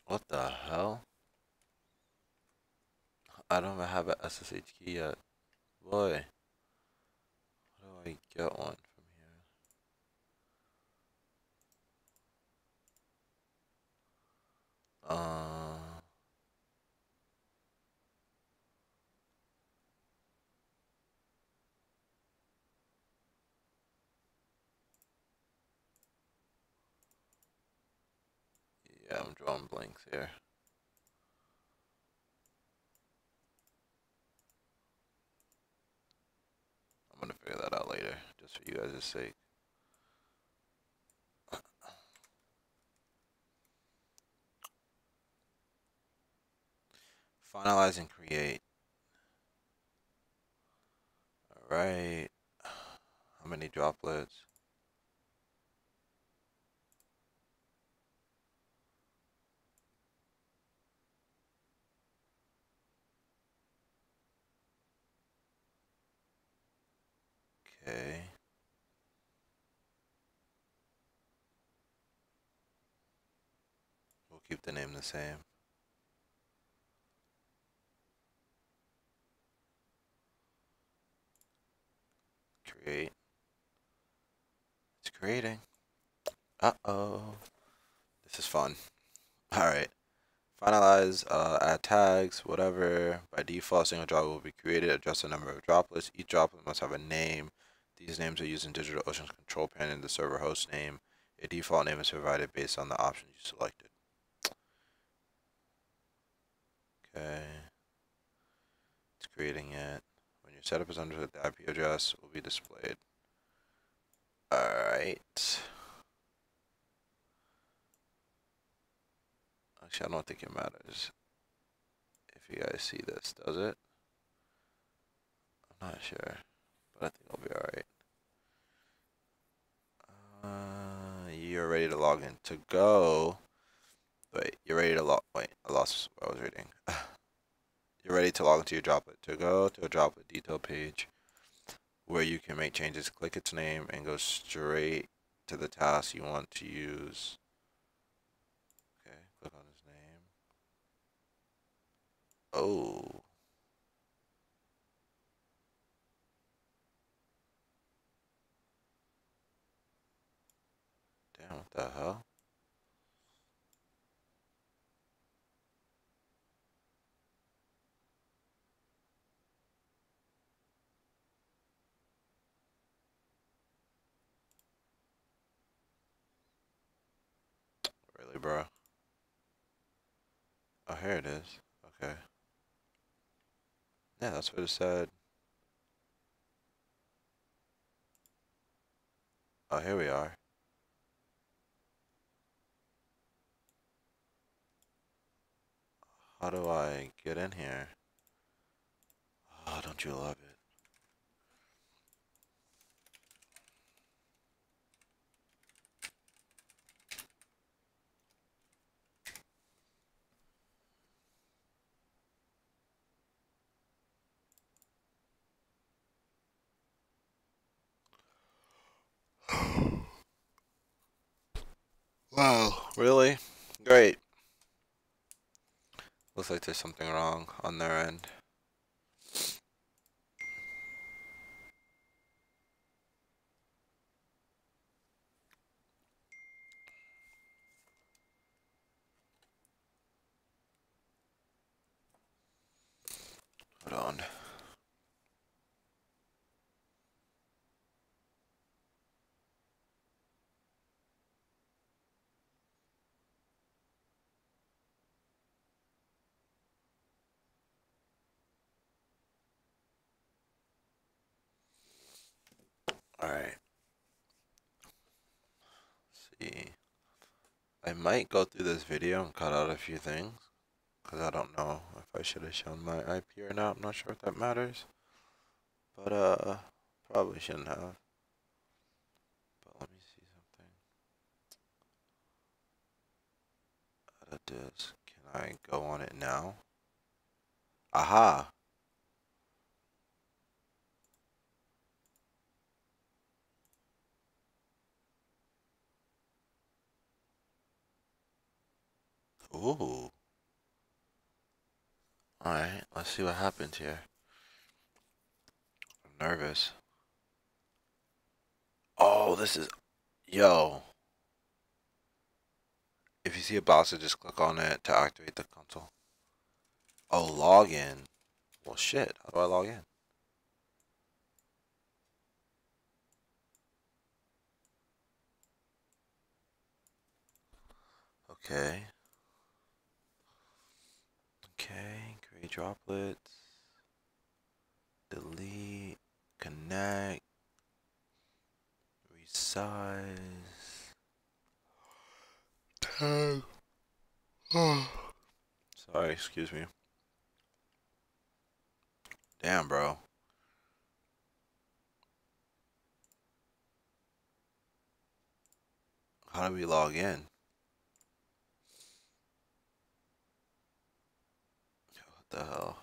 What the hell? I don't even have an SSH key yet. Boy, how do I get one from here? Uh, Yeah, I'm drawing blanks here. I'm gonna figure that out later, just for you guys' sake. Finalize and create. Alright. How many droplets? Okay. We'll keep the name the same. Create. It's creating. Uh-oh. This is fun. Alright. Finalize, add tags, whatever. By default, a single droplet will be created. Adjust the number of droplets. Each droplet must have a name. These names are used in DigitalOcean's control panel in the server host name. A default name is provided based on the options you selected. Okay. It's creating it. When your setup is understood, the IP address will be displayed. Alright. Actually, I don't think it matters if you guys see this, does it? I'm not sure, but I think it'll be alright. You're ready to log in. To go. Wait, you're ready to log. Wait, I lost what I was reading. You're ready to log into your droplet. To go to a droplet detail page where you can make changes, click its name and go straight to the task you want to use. Okay, click on his name. Oh. Damn, what the hell? Really, bro? Oh, here it is. Okay. Yeah, that's what it said. Oh, here we are. How do I get in here? Oh, don't you love it? Wow, really? Great. Looks like there's something wrong on their end. Hold on. Alright. See. I might go through this video and cut out a few things. Because I don't know if I should have shown my IP or not. I'm not sure if that matters. But, probably shouldn't have. But let me see something. Edit this. Can I go on it now? Aha! Ooh. Alright, let's see what happens here. I'm nervous. Oh, this is... Yo. If you see a box, just click on it to activate the console. Oh, login. Well, shit. How do I log in? Okay. Okay, create droplets, delete, connect, resize, tag. Sorry, excuse me. Damn, bro. How do we log in? What the hell?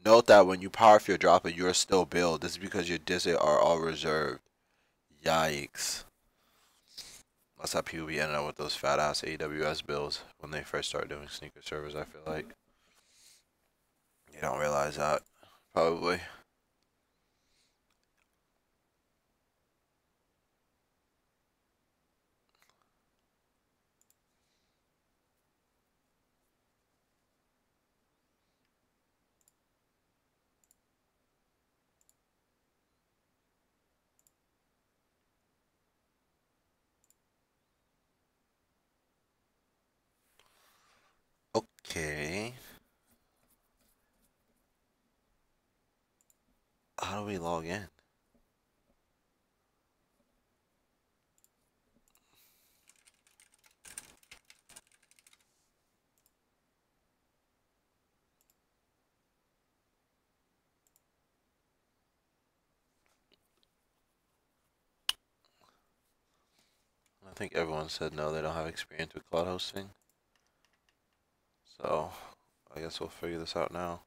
Note that when you power off your droplet, you are still billed. This is because your disks are all reserved. Yikes. That's how people be ending up with those fat ass AWS bills when they first start doing sneaker servers, I feel like. You don't realize that. Probably. Okay. How do we log in? I think everyone said no, they don't have experience with cloud hosting. So, I guess we'll figure this out now.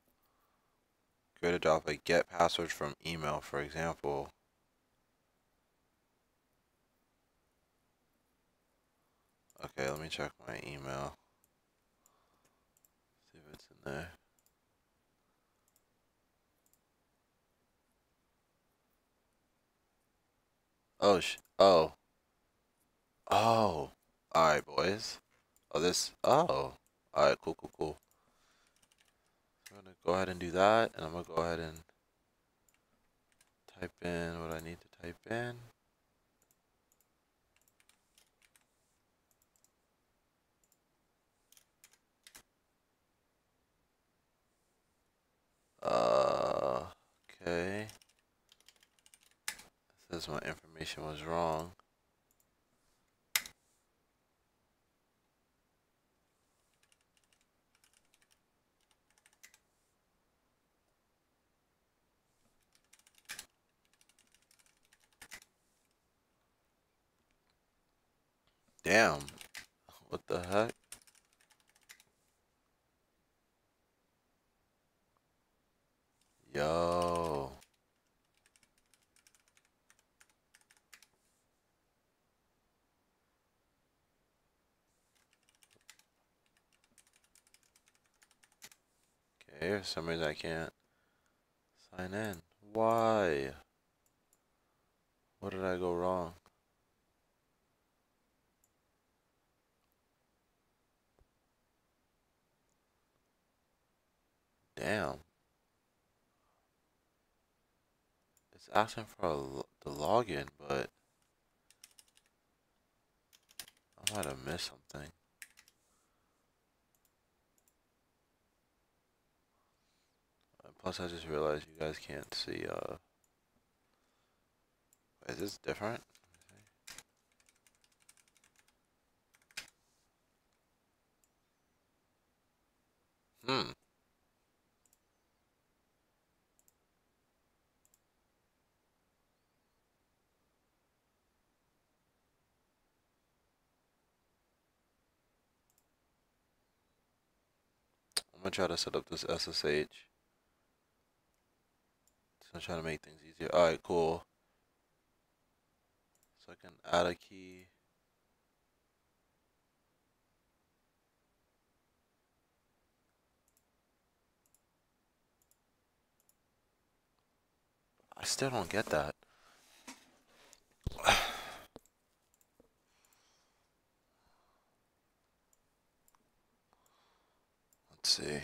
Create a droplet, get password from email, for example. Okay, let me check my email. See if it's in there. Oh. Oh. Alright, boys. Oh, this. Oh. Alright, cool. I'm gonna go ahead and do that, and I'm gonna go ahead and type in what I need to type in. Okay. It says my information was wrong. Damn. What the heck? Yo. Okay, for some reason I can't sign in. Why? What did I go wrong? Damn. It's asking for the login, but I might have missed something. Plus, I just realized you guys can't see. Is this different? Hmm. I'm gonna try to set up this SSH. So I'm trying to make things easier. Alright, cool. So I can add a key. I still don't get that. Let's see.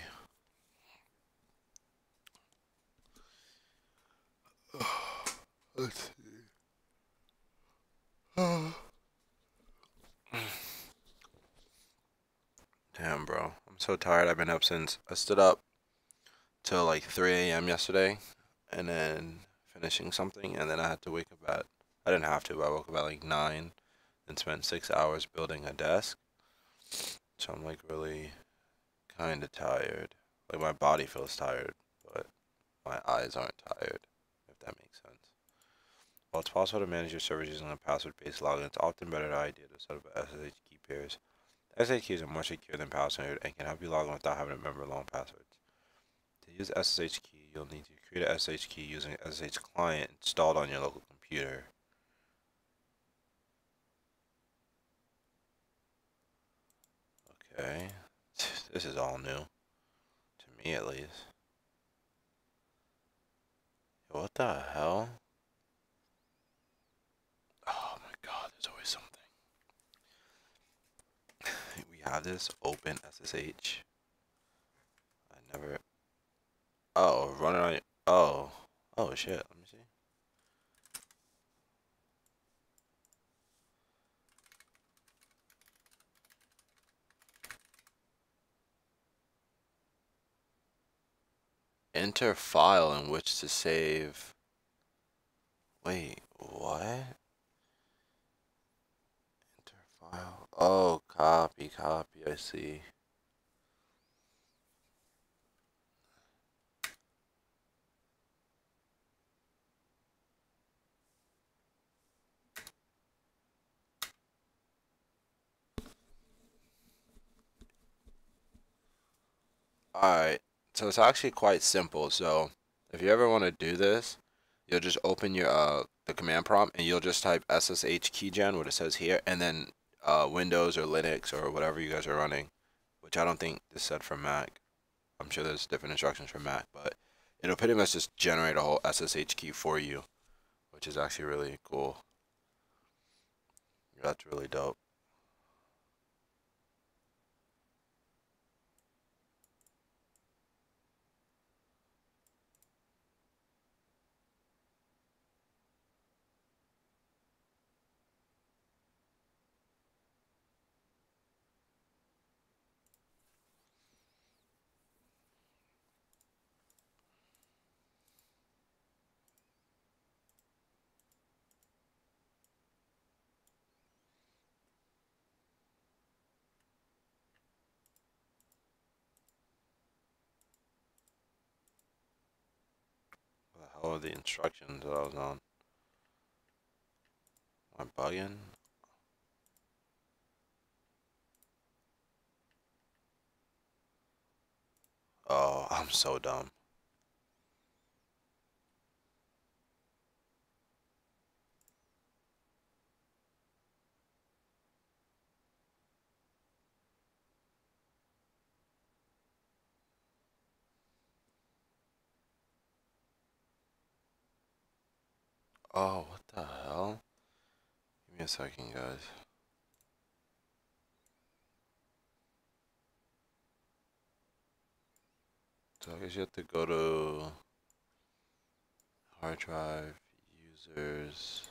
Damn, bro. I'm so tired. I've been up since I stood up till like 3 a.m. yesterday and then finishing something, and then I had to wake up at, I didn't have to, but I woke up at like 9 and spent 6 hours building a desk. So I'm like really kind of tired. Like my body feels tired, but my eyes aren't tired, if that makes sense. While it's possible to manage your servers using a password-based login, it's often better idea to set up SSH key pairs. SSH keys are more secure than password and can help you log in without having to remember long passwords. To use SSH key, you'll need to create a SSH key using an SSH client installed on your local computer. Okay, this is all new, to me at least. What the hell? Oh my god, there's always something. We have this open SSH. I never. Oh, running on. Oh. Oh shit, let me see. Enter file in which to save. Wait, what? Enter file. Oh, copy, copy, I see. Alright, so it's actually quite simple. So if you ever want to do this, you'll just open your the command prompt and you'll just type SSH keygen, what it says here, and then Windows or Linux or whatever you guys are running, which I don't think is set for Mac. I'm sure there's different instructions for Mac, but it'll pretty much just generate a whole SSH key for you, which is actually really cool. That's really dope. What the hell are the instructions that I was on? Am I bugging? Oh, I'm so dumb. Oh, what the hell? Give me a second, guys. So I guess you have to go to hard drive, users.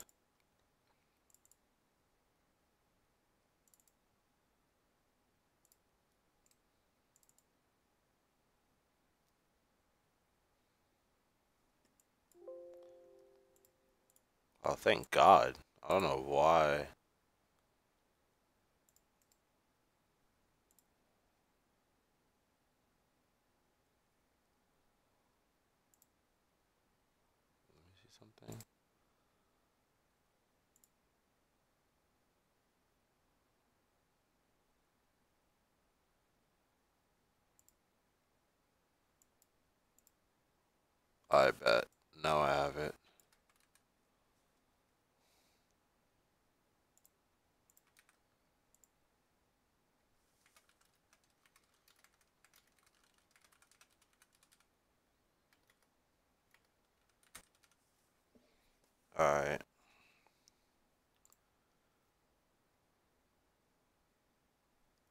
Oh, thank God. I don't know why. Let me see something. I bet. Now I have it. Alright.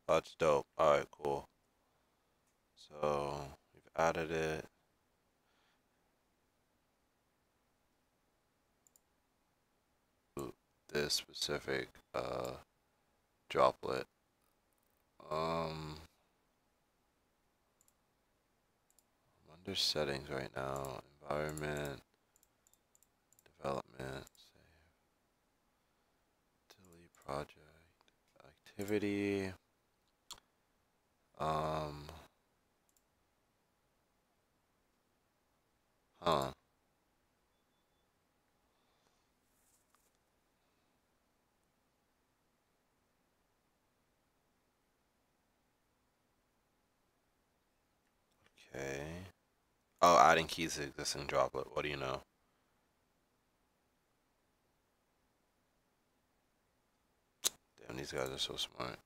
That's dope. Alright, cool. So, we've added it. this specific droplet. I'm under settings right now. Environment, development, save, delete project, activity. Um, huh. Okay. Oh, adding keys to existing droplet. What do you know? Damn, these guys are so smart.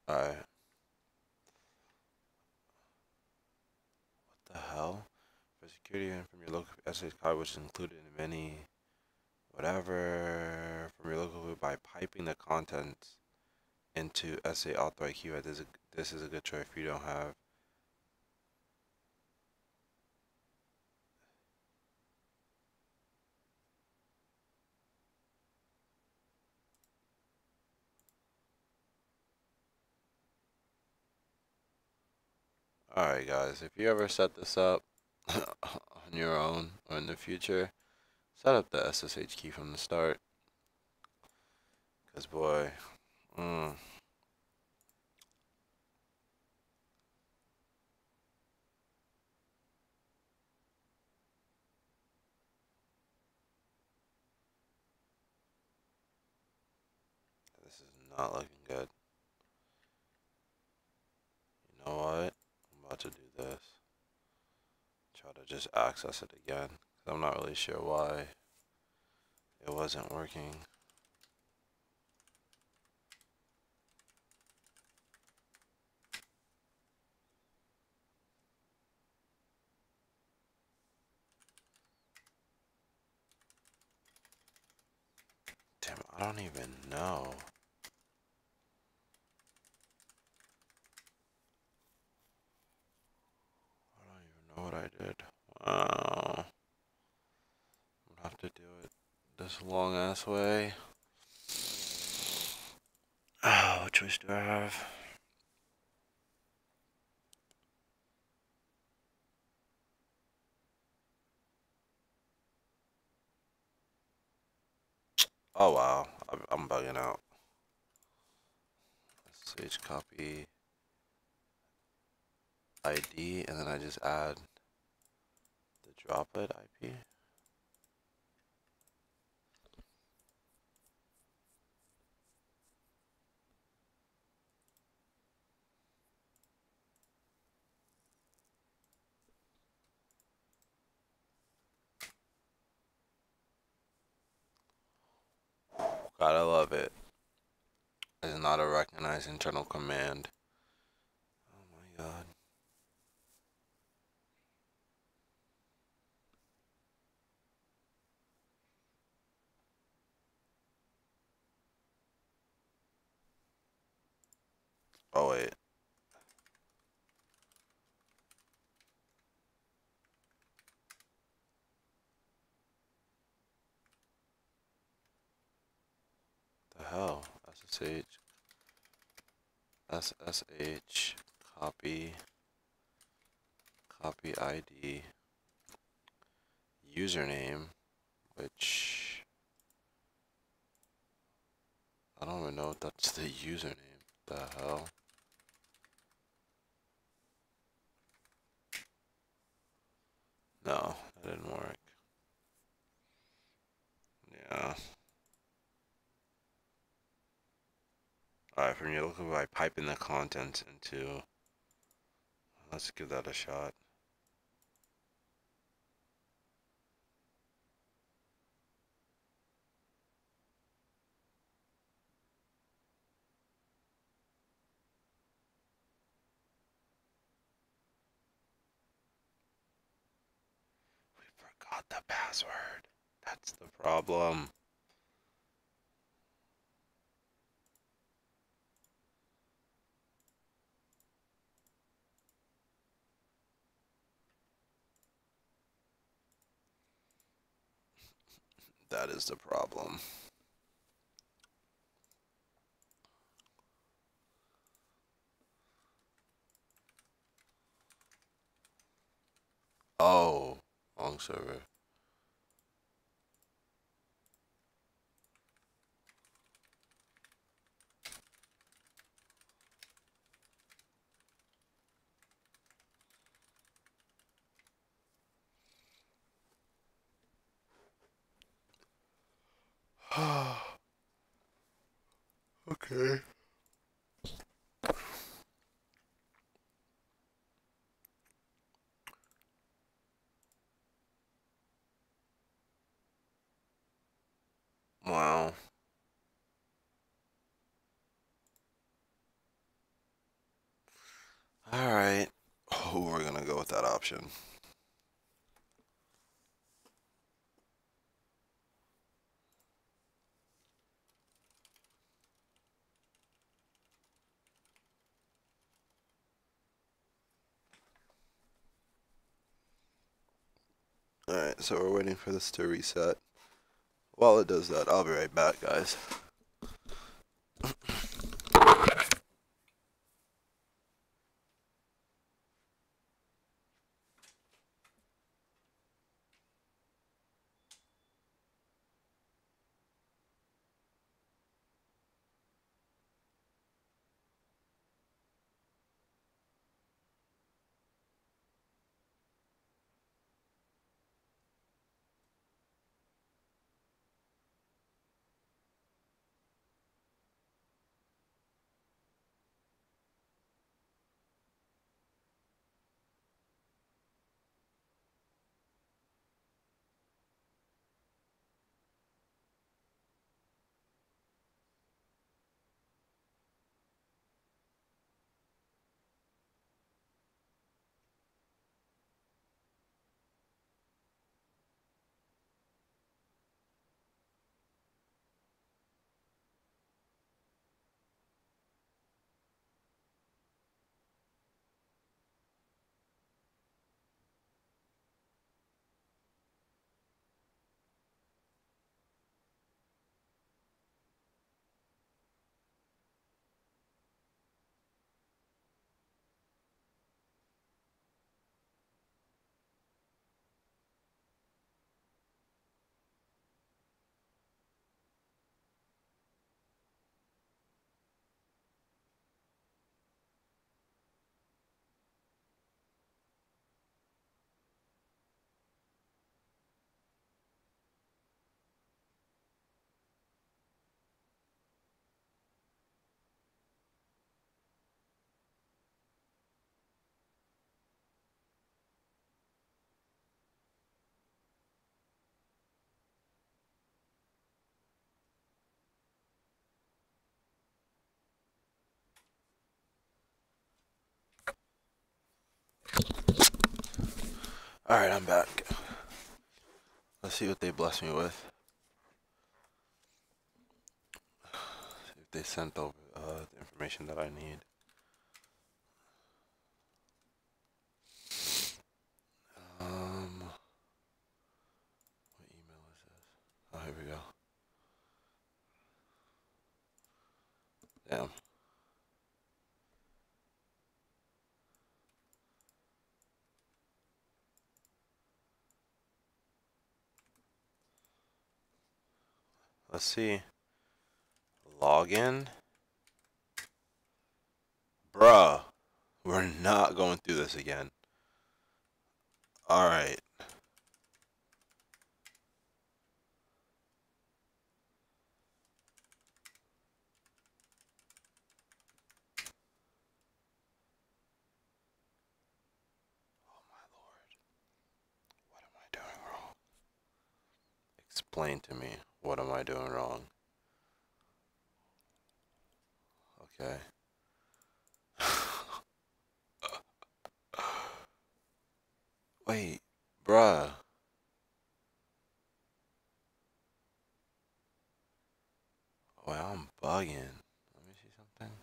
Alright. What the hell? For security and from your local SH card, which is included in many whatever from your local by piping the contents into SA authorized keyword. This is a good choice if you don't have. Alright guys, if you ever set this up on your own or in the future, set up the SSH key from the start. Cause boy, mm, this is not looking good. You know what? I'm about to do this. Try to just access it again. Cause I'm not really sure why it wasn't working. Damn, I don't even know. I don't even know what I did. Wow. I'm gonna have to do it this long ass way. Oh, what choice do I have? Oh wow, I'm bugging out. SH copy ID and then I just add the droplet IP. Gotta love it. It's not a recognized internal command. Oh my god. Oh wait. The hell? SSH copy ID username, which I don't even know if that's the username. The hell? No, that didn't work. Yeah. Alright, from your local by piping the contents into. Let's give that a shot. password. That's the problem. That is the problem. Oh, wrong server. Okay. Wow. All right. Oh, we're gonna go with that option. All right. So we're waiting for this to reset. While it does that, I'll be right back, guys. All right, I'm back. Let's see what they bless me with. See if they sent over the information that I need. What email is this? Oh, here we go. Damn. Let's see. Login. Bruh. We're not going through this again. All right. Oh my lord. What am I doing wrong? Explain to me. What am I doing wrong? Okay. Wait, bruh. bugging. Let me see something.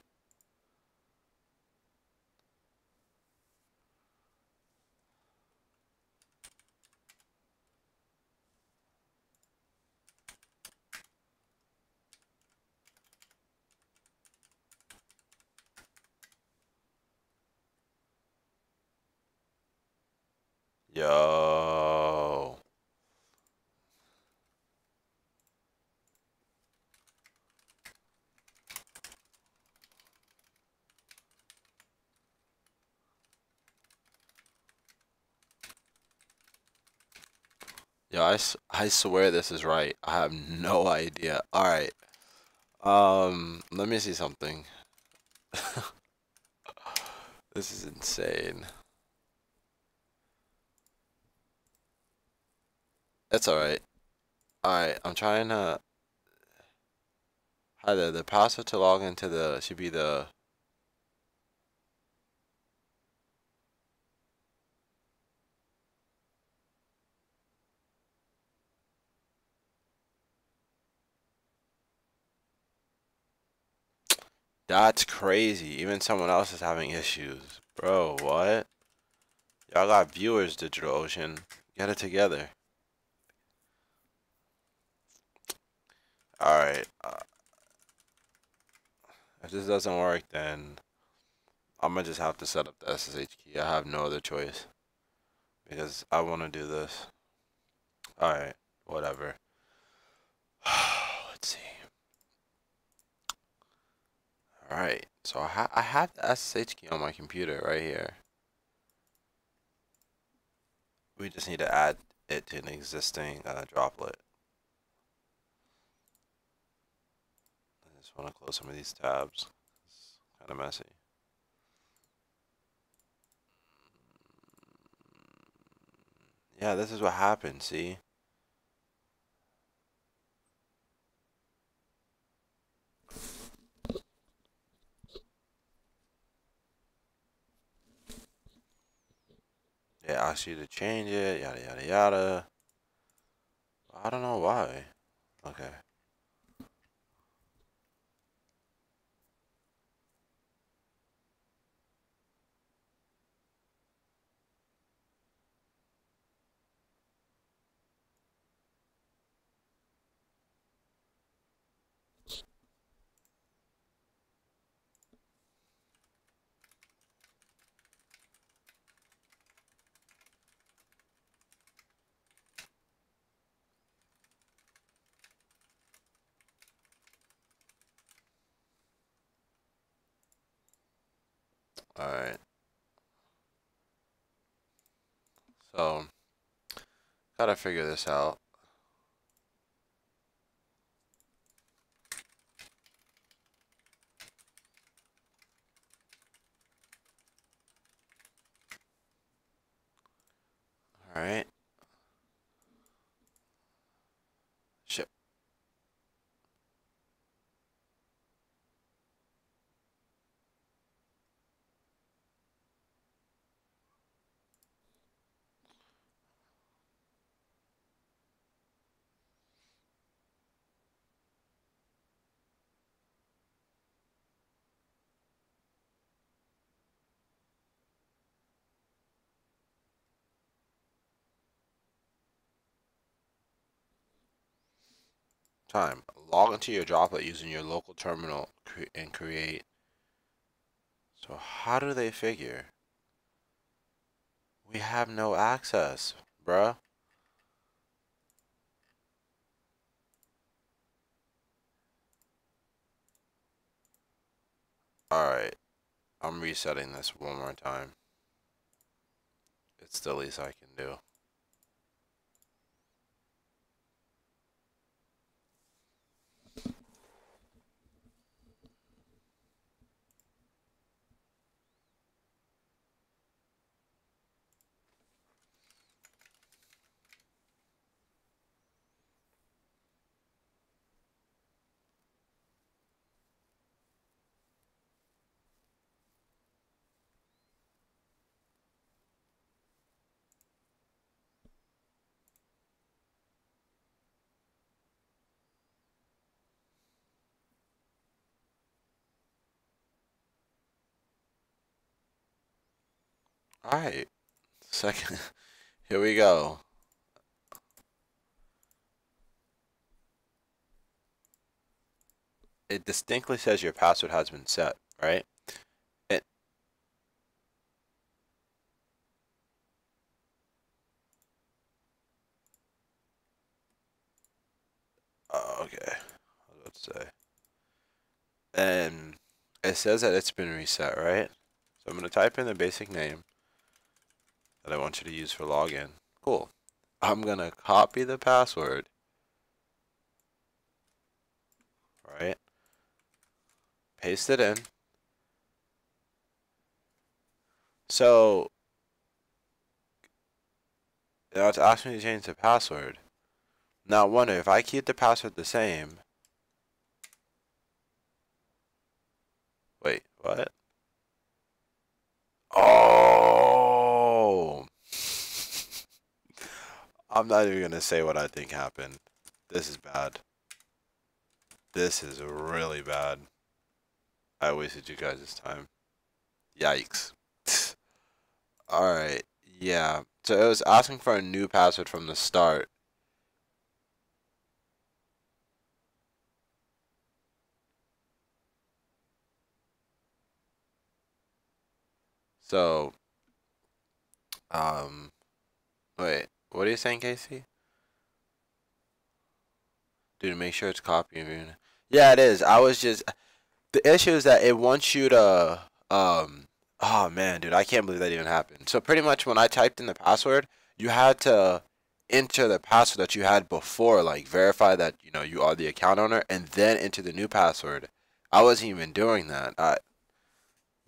Yo. Yo, I swear this is right. I have no idea. All right. Let me see something. This is insane. It's all right. All right, I'm trying to. Hi there. The password to log into the should be the. That's crazy. Even someone else is having issues, bro. What? Y'all got viewers, DigitalOcean. Get it together. All right. If this doesn't work, then I'm gonna just have to set up the SSH key. I have no other choice because I want to do this. All right. Whatever. Let's see. All right. So I have the SSH key on my computer right here. We just need to add it to an existing droplet. I just want to close some of these tabs. It's kind of messy. Yeah, this is what happened, see? It asks you to change it, yada yada yada. I don't know why. Okay. Alright. So, gotta figure this out. Alright. Shit. Time. Log into your droplet using your local terminal and create. So, how do they figure? We have no access, bruh. Alright. I'm resetting this one more time. It's the least I can do. Alright, second. Here we go. It distinctly says your password has been set, right? It, okay, I was about to say. And it says that it's been reset, right? So I'm going to type in the basic name that I want you to use for login. Cool. I'm going to copy the password, right? Paste it in. So now it's asking me to change the password. Now I wonder if I keep the password the same. Wait, what? Oh! I'm not even gonna say what I think happened. This is bad. This is really bad. I wasted you guys' time. Yikes. Alright, yeah. So it was asking for a new password from the start. So, um, wait, what are you saying, Casey? Dude, make sure it's copying. Yeah, it is. I was just the issue is that it wants you to oh man, dude, I can't believe that even happened. So pretty much when I typed in the password, you had to enter the password that you had before, like verify that, you know, you are the account owner and then enter the new password. I wasn't even doing that.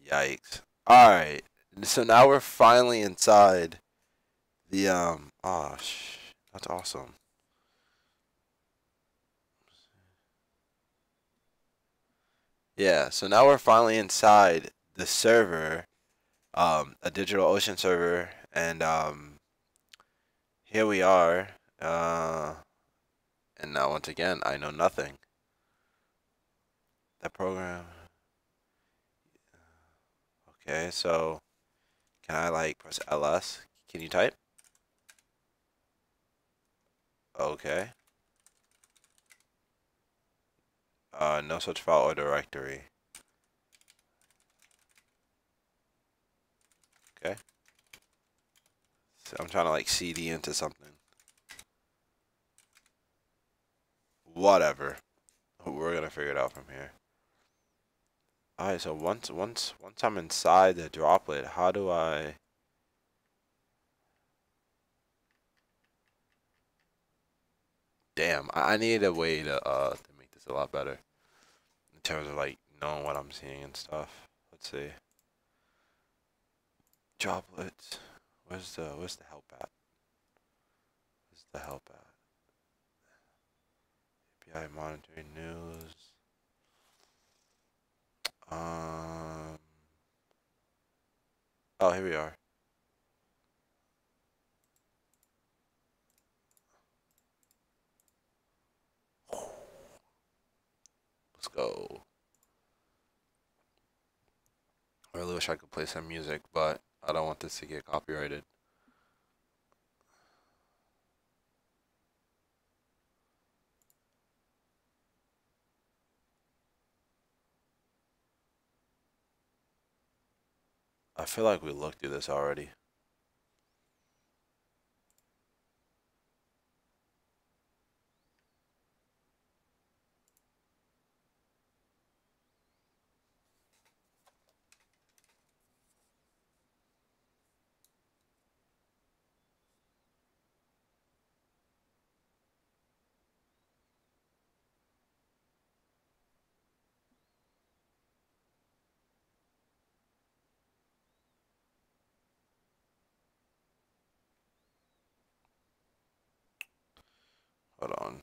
Yikes. All right. So now we're finally inside the oh that's awesome. Yeah, so now we're finally inside the server, a DigitalOcean server, and here we are. And now once again, I know nothing. The program. Okay, so can I like press LS? Can you type? Okay. No such file or directory. Okay. So I'm trying to like CD into something. Whatever. We're gonna figure it out from here. Alright, so once I'm inside the droplet, how do I damn, I need a way to make this a lot better in terms of like knowing what I'm seeing and stuff. Let's see. Droplets. Where's the help at? Where's the help at? API monitoring news. Um oh, here we are. Let's go. I really wish I could play some music, but I don't want this to get copyrighted. I feel like we looked through this already. Hold on.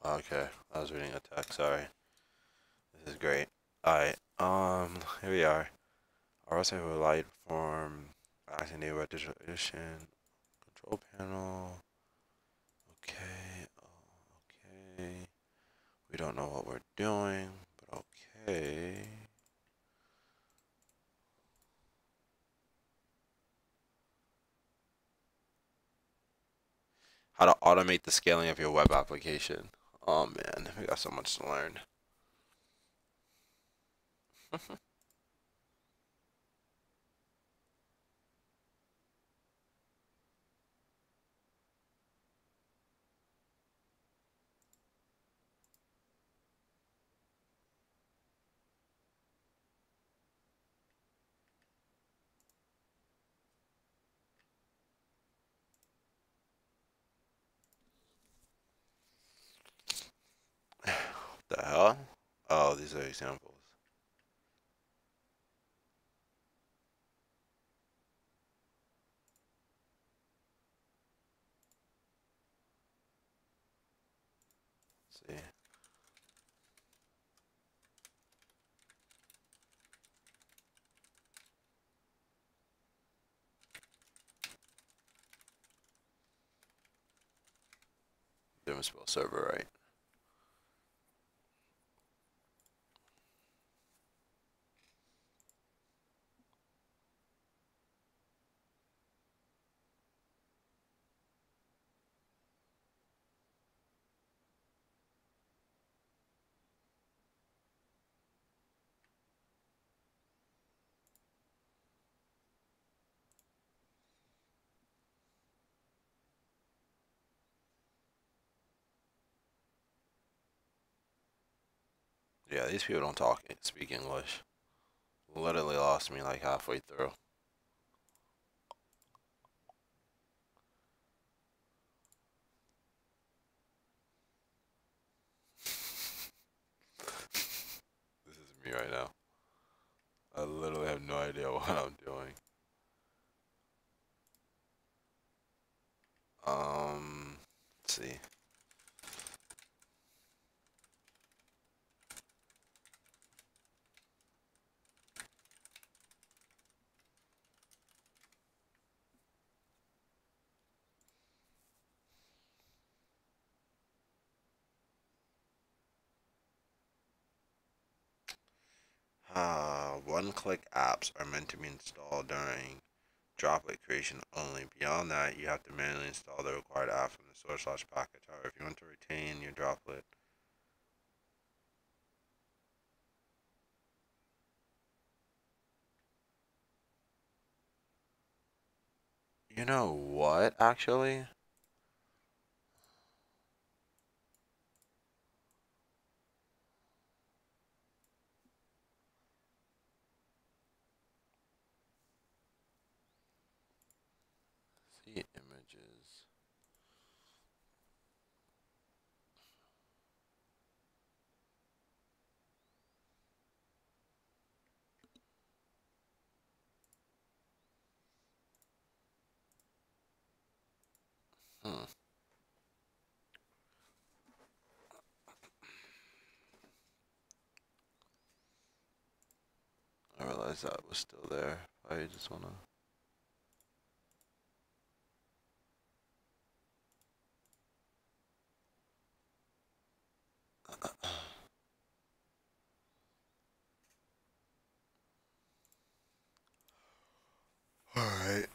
Okay, I was reading a text. Sorry. This is great. Alright. Here we are. RSA with light form. Acting new digital edition. Control panel. Okay. Okay. We don't know what we're doing, but okay. How to automate the scaling of your web application. Oh man, we got so much to learn. The hell? Oh, these are examples. Let's see. Didn't spell server right. Yeah, these people don't speak English. Literally lost me like halfway through. This is me right now. I literally have no idea what I'm doing. Let's see. One-click apps are meant to be installed during droplet creation only. Beyond that, you have to manually install the required app from the source/package. However, if you want to retain your droplet, you know what? Actually, see images. Hmm. I realized that was still there. I just wanna. All right.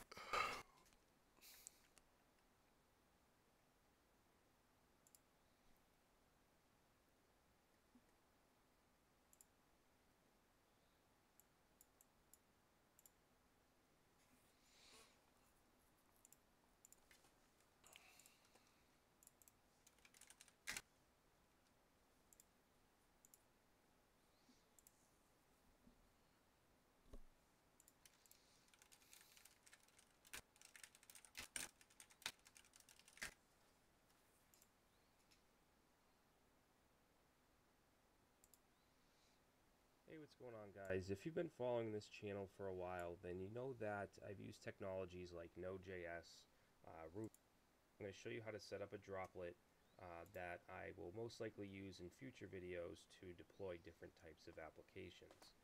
Hey, what's going on, guys? If you've been following this channel for a while, then you know that I've used technologies like Node.js, Ruby. I'm going to show you how to set up a droplet that I will most likely use in future videos to deploy different types of applications.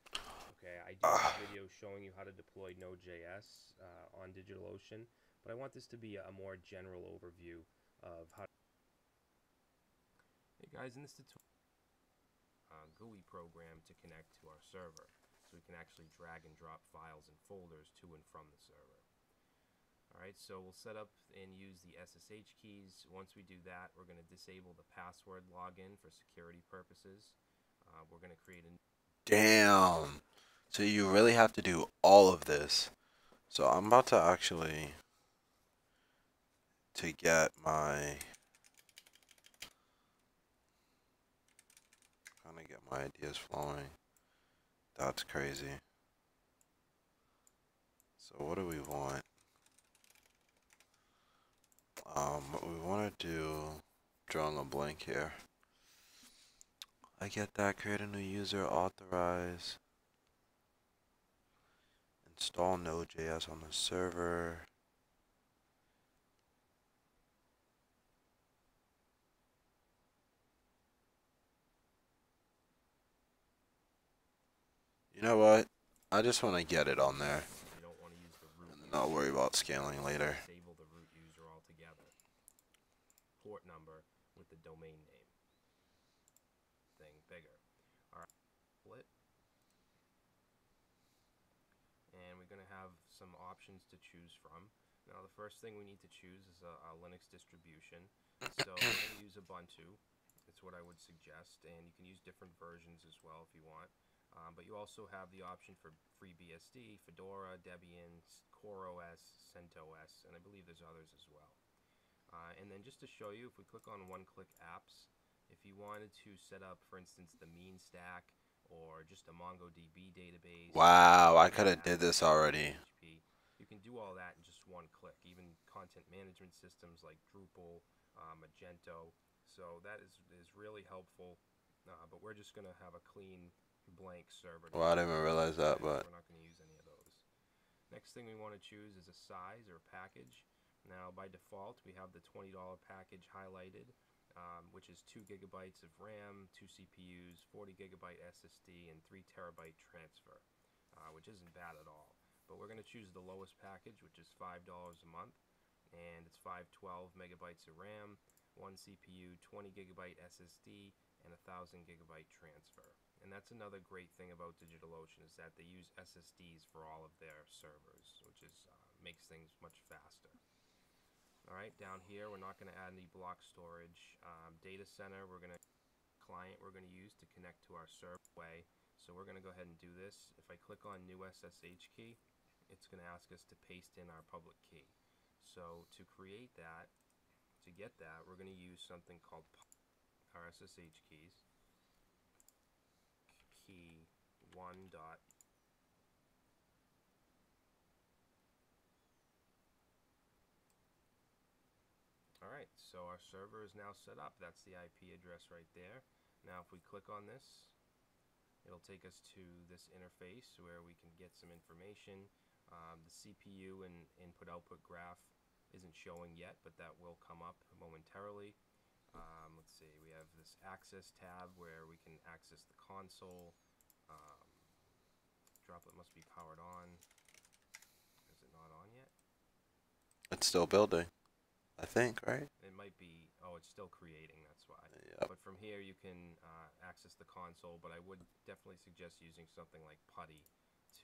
Okay, I do have videos showing you how to deploy Node.js on DigitalOcean, but I want this to be a more general overview of how. Hey guys, in this tutorial, GUI program to connect to our server, so we can actually drag and drop files and folders to and from the server. Alright, so we'll set up and use the SSH keys. Once we do that, we're going to disable the password login for security purposes. We're going to create a. Damn. So you really have to do all of this. So I'm about to actually to get my kind of get my ideas flowing. That's crazy. So what do we want? What we want to do, drawing a blank here. I get that. Create a new user, authorize, install Node.js on the server. You know what? I just want to get it on there. You don't want to use the root And not worry about scaling later. Disable the root user altogether. Port number with the domain name. Thing bigger. Alright, split. And we're going to have some options to choose from. Now the first thing we need to choose is a Linux distribution. So I'm going to use Ubuntu. It's what I would suggest, and you can use different versions as well if you want. But you also have the option for FreeBSD, Fedora, Debian, CoreOS, CentOS, and I believe there's others as well. And then just to show you, if we click on one-click apps, if you wanted to set up, for instance, the mean stack or just a MongoDB database, Wow, I could have did this already. PHP, you can do all that in just one click. Even content management systems like Drupal, Magento. So that is really helpful. But we're just going to have a clean blank server. Well, I didn't even realize that, but we're not going to use any of those. Next thing we want to choose is a size or a package. Now by default we have the $20 package highlighted, which is 2 gigabytes of RAM, 2 CPUs, 40 gigabyte SSD, and 3 terabyte transfer, which isn't bad at all. But we're going to choose the lowest package, which is $5 a month, and it's 512 megabytes of RAM, 1 CPU, 20 gigabyte SSD, and 1000 gigabyte transfer. And that's another great thing about DigitalOcean, is that they use SSDs for all of their servers, which is makes things much faster. Alright, down here we're not going to add any block storage. Data center, we're going to client we're going to use to connect to our server way. So we're going to go ahead and do this. If I click on new SSH key, it's going to ask us to paste in our public key. So to create that, to get that, we're going to use something called our SSH keys. Key 1 dot. Alright, so our server is now set up. That's the IP address right there. Now if we click on this, it'll take us to this interface where we can get some information. The CPU and input-output graph isn't showing yet, but that will come up momentarily. Let's see, we have this access tab where we can access the console. Droplet must be powered on. Is it not on yet? it's still building. I think, right? It might be, oh, it's still creating, that's why. Yep. But from here you can access the console, but I would definitely suggest using something like PuTTY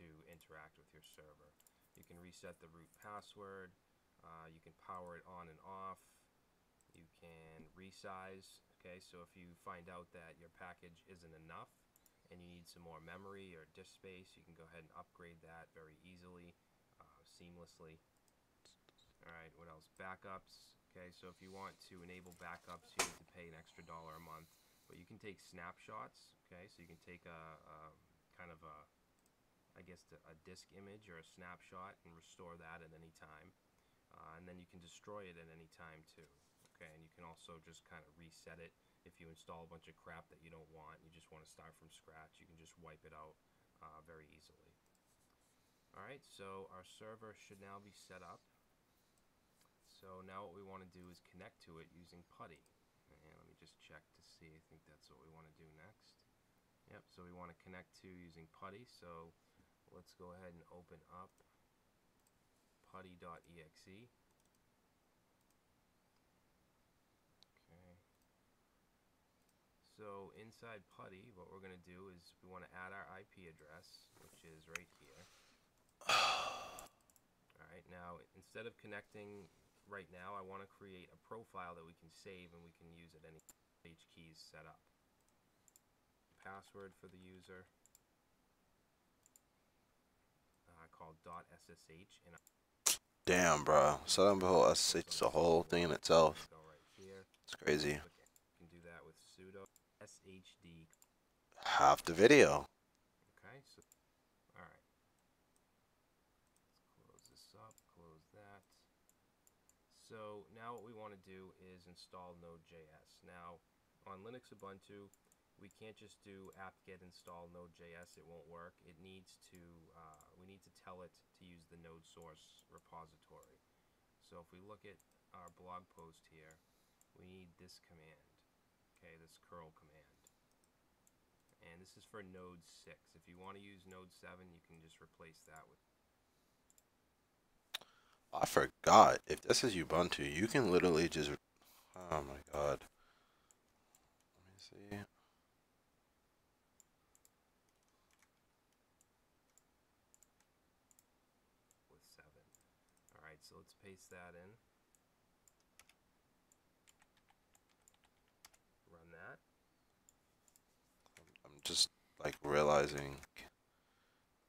to interact with your server. You can reset the root password, you can power it on and off, you can resize. Okay, so if you find out that your package isn't enough and you need some more memory or disk space, you can go ahead and upgrade that very easily, seamlessly. Alright, what else? Backups. Okay, so if you want to enable backups, you need to pay an extra $1 a month. But you can take snapshots. Okay, so you can take a kind of a, I guess, a disk image or a snapshot and restore that at any time. And then you can destroy it at any time too. Okay, and you can also just kind of reset it. If you install a bunch of crap that you don't want, you just want to start from scratch, you can just wipe it out very easily. Alright, so our server should now be set up. So now what we want to do is connect to it using PuTTY. And let me just check to see. I think that's what we want to do next. Yep, so we want to connect to using putty. So let's go ahead and open up putty.exe. Okay. So inside putty, what we're going to do is we want to add our IP address, which is right here. Alright, now instead of connecting right now, I want to create a profile that we can save and we can use at any H keys set up. Password for the user called .ssh, and Damn, bro. Southern Behold, it's a whole thing in itself. go right here. It's crazy. You can do that with sudo shd. Half the video. Okay, so alright. Let's close this up, close that. So now what we want to do is install Node.js. Now on Linux Ubuntu, we can't just do apt-get install Node.js. It won't work. It needs to we need to tell it to use the node source repository. So if we look at our blog post here, we need this command. Okay, this curl command. And this is for Node 6. If you want to use Node 7, you can just replace that with. I forgot. If this is Ubuntu, you can literally just. Oh my god. Let me see. With 7. Alright, so let's paste that in. Run that. I'm just like realizing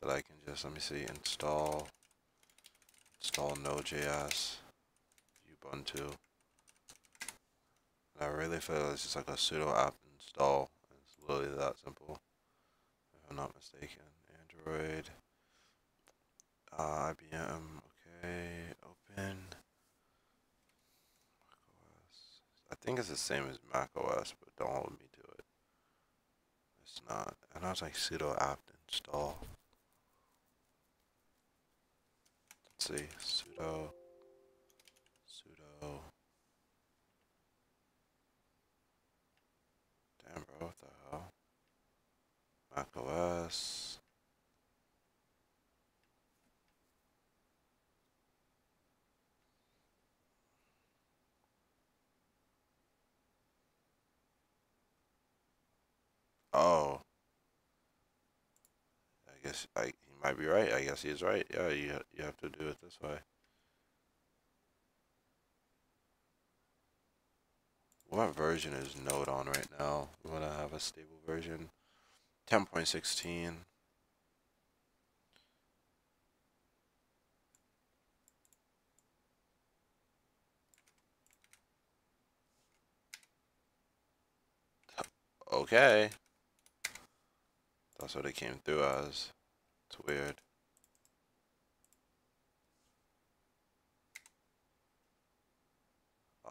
that I can just, let me see, install Node.js, Ubuntu. And I really feel it's just like a sudo apt install. It's literally that simple, if I'm not mistaken. Android, IBM, okay, open. macOS. I think it's the same as macOS, but don't hold me to it. It's not. I know it's like sudo apt install. Let's see, sudo. Damn, bro, what the hell? macOS. Oh, I guess he might be right. I guess he's right. Yeah, you have to do it this way. What version is Node on right now? We want to have a stable version. 10.16. Okay. That's what it came through as. It's weird.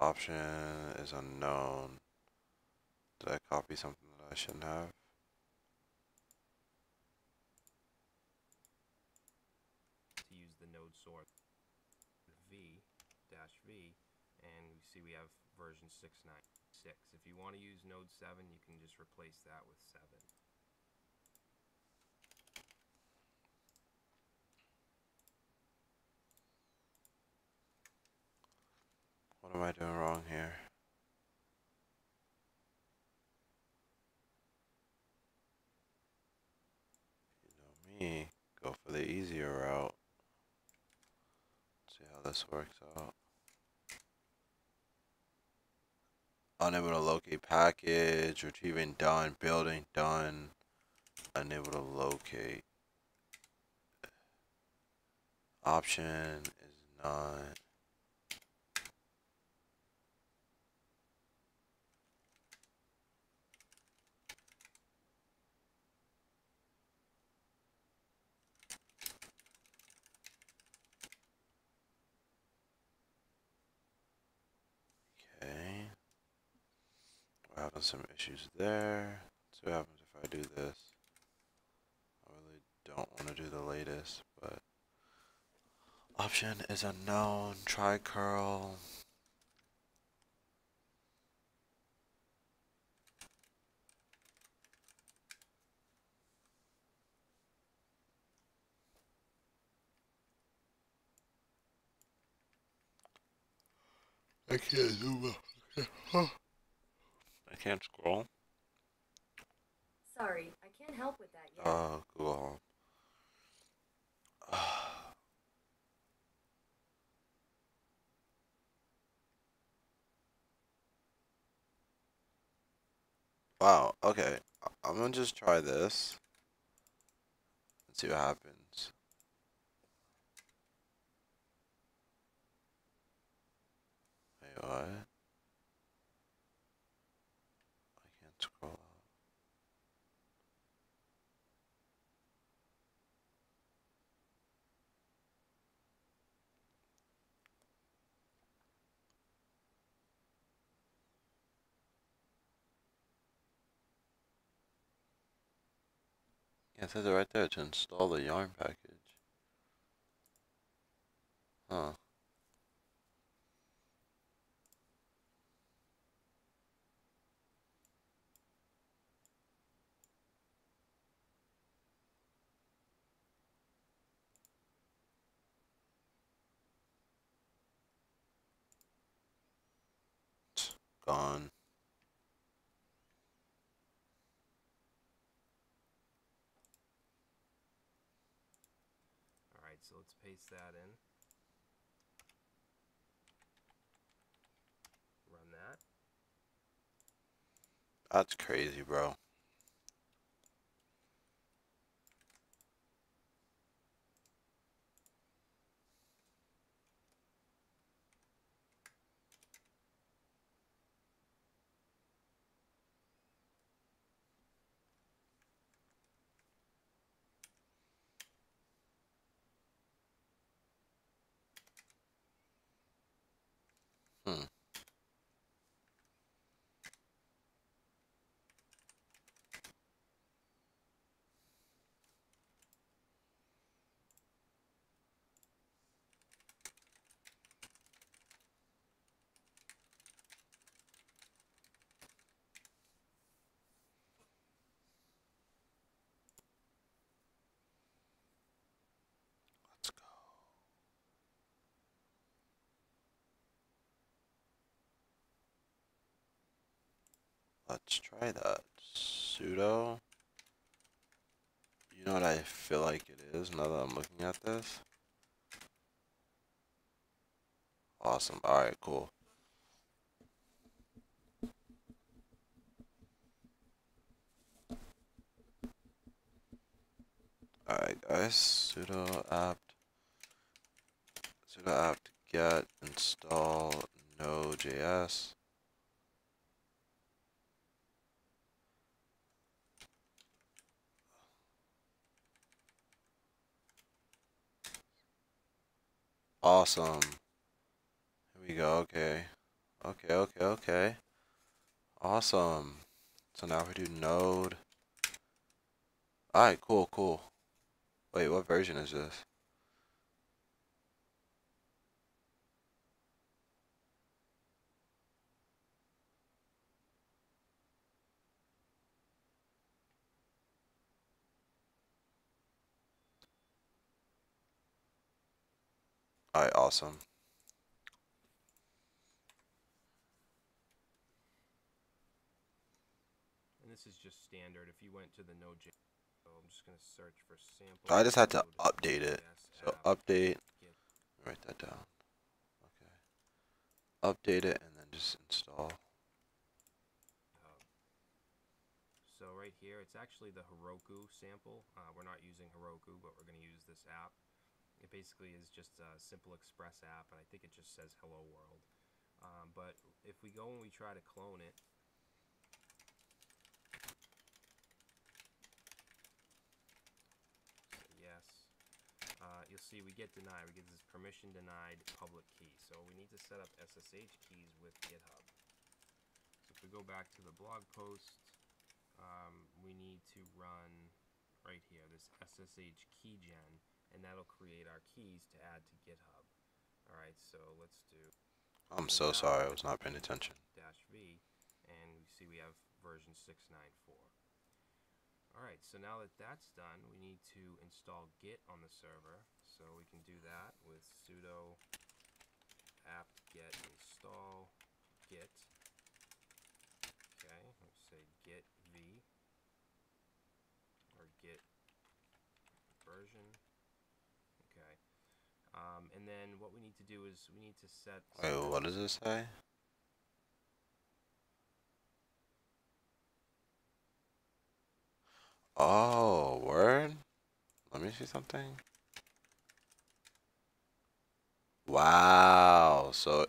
Option is unknown. Did I copy something that I shouldn't have? To use the node source v-v, and we see we have version 6.9.6. If you want to use Node 7, you can just replace that with 7. What am I doing wrong here? You know me, go for the easier route. See how this works out. Unable to locate package, retrieving done, building done, unable to locate. Option is not. Okay. We're having some issues there. Let's see what happens if I do this. I really don't want to do the latest, but option is unknown. Try curl. I can't zoom up. I can't scroll. Sorry, I can't help with that yet. Google Home. Wow, okay. I'm gonna just try this and see what happens. Wait, what? I can't scroll up. Yeah, it says it right there to install the yarn package. Huh. It's gone. Alright, so let's paste that in. Run that. That's crazy, bro. Hmm. Let's go. Let's try that. Sudo. You know what I feel like it is now that I'm looking at this? Awesome. Alright, cool. Alright, guys. Sudo apt get install Node.js. Awesome. Here we go. Okay. Okay. Awesome. So now we do Node. Alright, cool. Wait, what version is this? Alright, awesome. And this is just standard. If you went to the Node.js, so I'm just going to search for sample. I just had to Node update it. JS So app update. get Write that down. Okay. Update it and then just install. hub. So right here, it's actually the Heroku sample. We're not using Heroku, but we're going to use this app. It basically is just a simple Express app, and I think it just says Hello World. But if we go and we try to clone it, say yes, you'll see we get denied. We get this permission denied public key. So we need to set up SSH keys with GitHub. So if we go back to the blog post, we need to run right here this SSH keygen, and that'll create our keys to add to GitHub. All right, so let's do. I'm So so now sorry, I if was we not paying do attention. -v, and we see we have version 694. All right, so now that that's done, we need to install Git on the server. So we can do that with sudo apt get install version. Okay. And then what we need to do is we need to set Wait, some what does this say? Oh, word? Let me see something. Wow. So,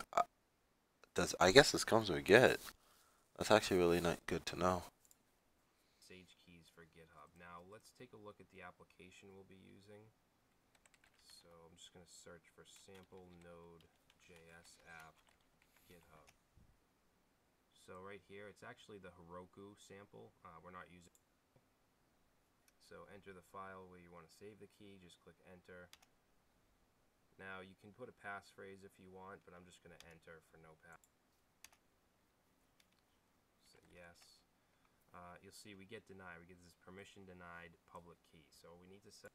does I guess this comes with Git. That's actually really not good to know. SH keys for GitHub. Now let's take a look at the application we'll be using. So I'm just going to search for sample Node.js app GitHub. So right here, it's actually the Heroku sample. We're not using. So enter the file where you want to save the key. Just click enter. Now you can put a passphrase if you want, but I'm just going to enter for no pass. Say yes. You'll see we get denied. We get this permission denied public key. So we need to set.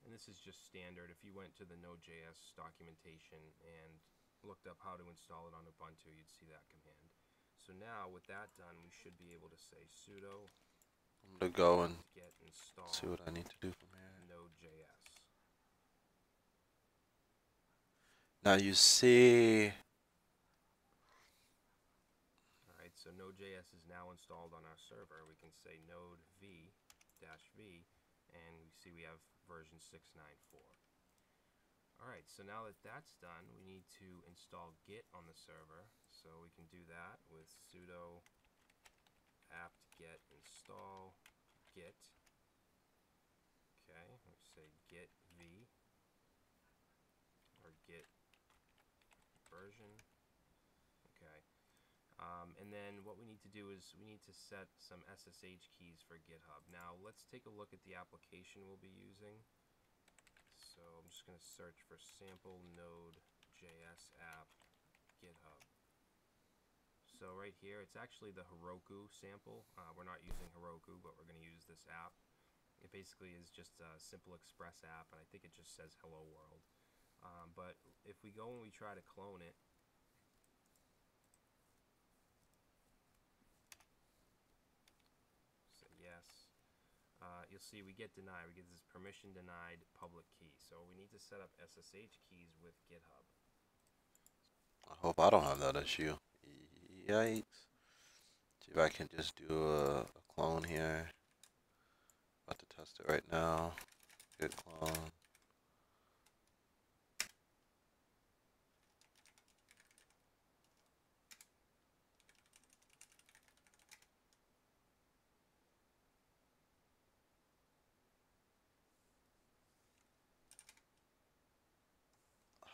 And this is just standard. If you went to the Node.js documentation and looked up how to install it on Ubuntu, you'd see that command. So now with that done, we should be able to say sudo I'm gonna go and get install see what I need to do from here. Node.js. Now you see. Alright, so Node.js is now installed on our server. We can say node v-v, and we see we have version 694. Alright, so now that that's done, we need to install Git on the server. So we can do that with sudo apt-get install Git. Okay, let's say git v or git version. Okay. And then what we need to do is we need to set some SSH keys for GitHub. Now let's take a look at the application we'll be using. So I'm just going to search for sample Node.js app GitHub. So right here, it's actually the Heroku sample. We're not using Heroku, but we're going to use this app. It basically is just a simple Express app, and I think it just says Hello World. But if we go and we try to clone it, say yes, you'll see we get denied. We get this permission denied public key. So we need to set up SSH keys with GitHub. I hope I don't have that issue. Yikes. See if I can just do a clone here. About to test it right now. Git clone.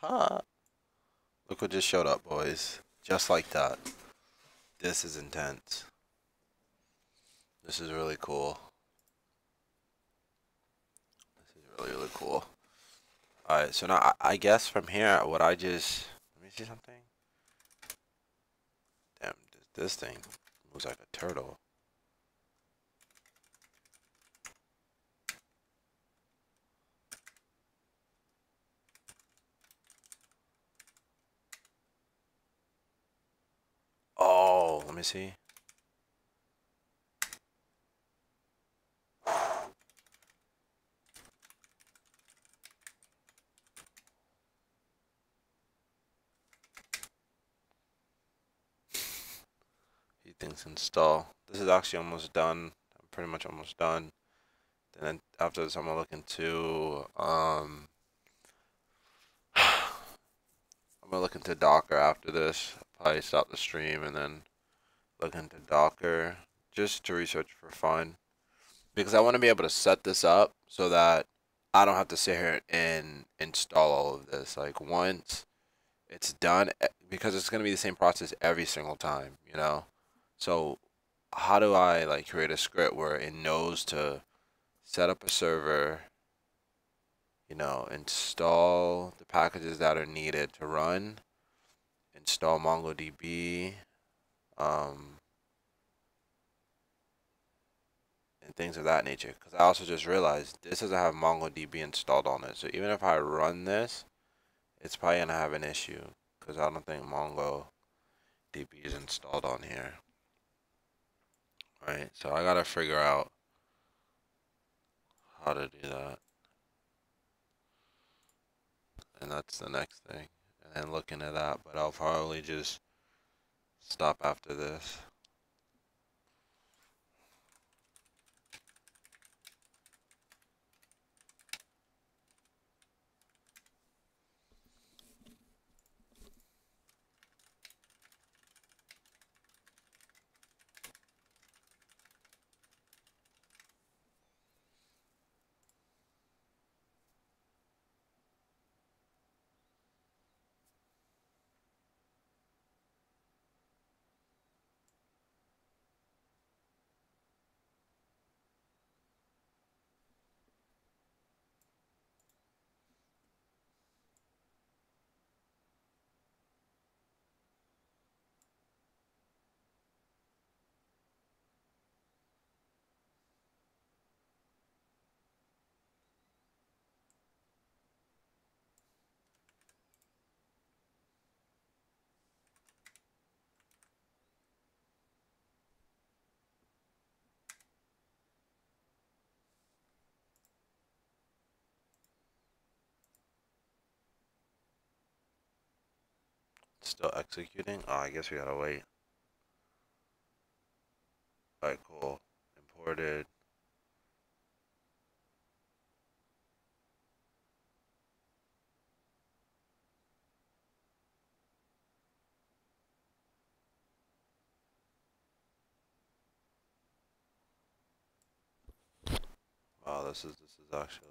Ha! Look what just showed up, boys. Just like that. This is intense. This is really cool. This is really, really cool. Alright, so now I guess from here, what I just... Let me see something. Damn, this thing moves like a turtle. Oh, let me see. He thinks install. This is actually almost done. I'm pretty much almost done. Then after this, I'm gonna look into I'm gonna look into Docker after this. Probably stop the stream and then look into Docker just to research for fun, because I want to be able to set this up so that I don't have to sit here and install all of this. Like once it's done, because it's gonna be the same process every single time, you know. So how do I like create a script where it knows to set up a server, you know, install the packages that are needed to run, install MongoDB, um, and things of that nature. Because I also just realized this doesn't have MongoDB installed on it. So even if I run this, it's probably going to have an issue because I don't think MongoDB is installed on here. Right, so I got to figure out how to do that. And that's the next thing. And then look into that, but I'll probably just stop after this. Still executing? Oh, I guess we gotta wait. Alright, cool. Imported. Wow, this is actually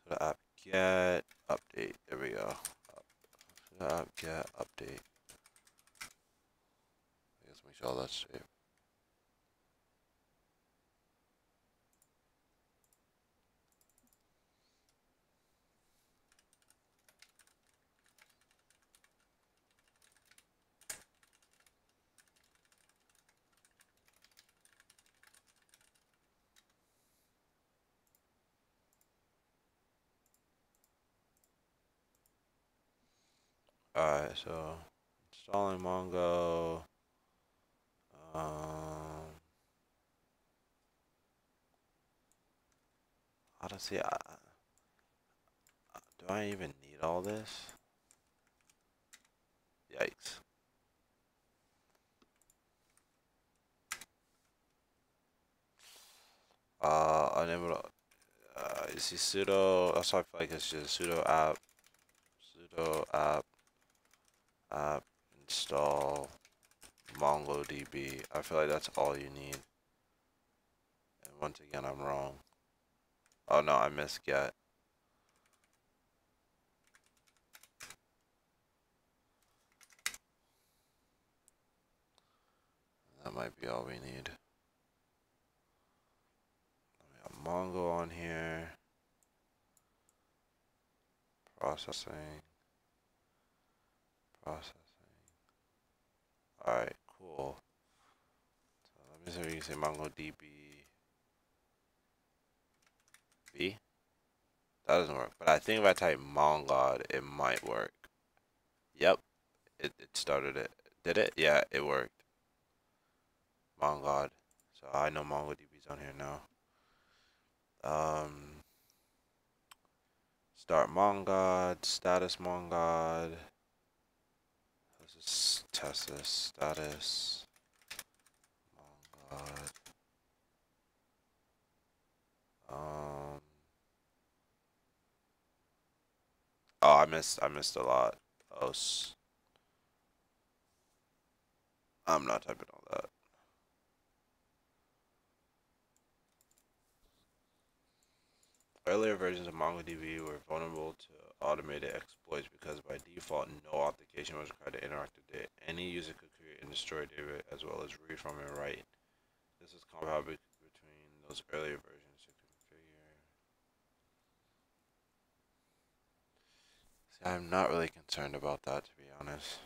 the app get update. There we go. The app get update. I guess make sure all that's straight. Alright, so installing Mongo. Honestly, do I even need all this? Yikes. Unable to, you see sudo, that's why I feel like it's just sudo app install MongoDB. I feel like that's all you need. And once again, I'm wrong. Oh no, I missed get. That might be all we need. We got Mongo on here. Processing. Processing. Alright, cool. So let me see if you can say MongoDB. B? That doesn't work. But I think if I type Mongod, it might work. Yep, it started it. Did it? Yeah, it worked. Mongod. So I know MongoDB's on here now. Start Mongod, status Mongod. Let's just test this. Status Mongod. Oh, I missed a lot. Oh, I'm not typing all that. Earlier versions of MongoDB were vulnerable to automated exploits because by default, no authentication was required to interact with it. Any user could create and destroy data as well as read from and write. This is compatible between those earlier versions to configure. I'm not really concerned about that, to be honest.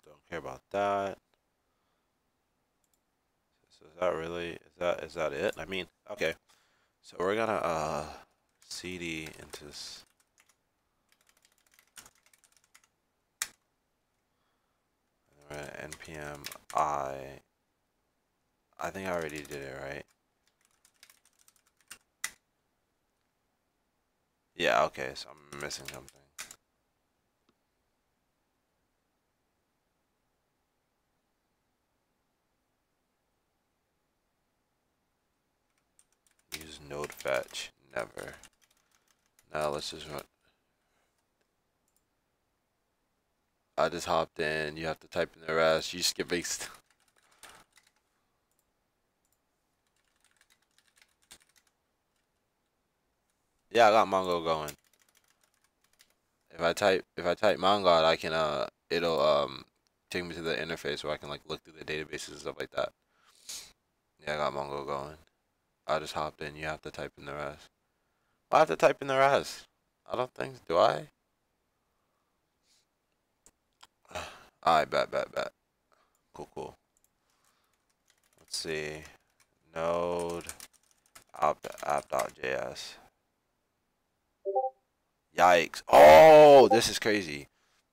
Don't care about that. So is that really is that it? I mean, okay. So we're gonna cd into this. We're gonna npm I think I already did it, right? Yeah, okay, so I'm missing something. Use node fetch. Never. Now let's just run. I just hopped in. You have to type in the rest. You skipping. Yeah, I got Mongo going. If I type Mongo, I can it'll take me to the interface where I can like look through the databases and stuff like that. Yeah, I got Mongo going. I just hopped in. You have to type in the rest. I have to type in the rest. I don't think. Do I? Alright, bet. Cool. Let's see. Node app.js. Yikes. Oh, this is crazy.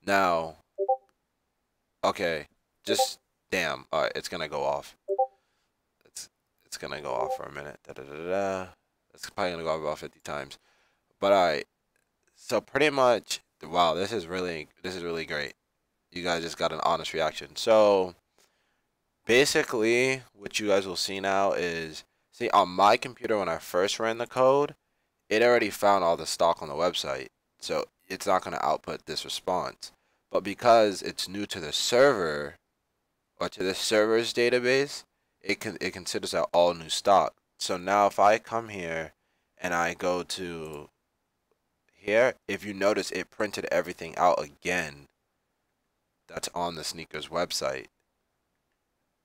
Now, okay. Just damn. Alright, it's gonna go off. It's it's gonna go off for a minute. Da da da da. It's probably gonna go off about 50 times. But alright. So pretty much, wow, this is really great. You guys just got an honest reaction. So basically, what you guys will see now is, see, on my computer when I first ran the code, it already found all the stock on the website, so it's not going to output this response. But because it's new to the server or to the server's database, it considers that all new stock. So now if I come here and I go to here, if you notice, it printed everything out again that's on the sneakers website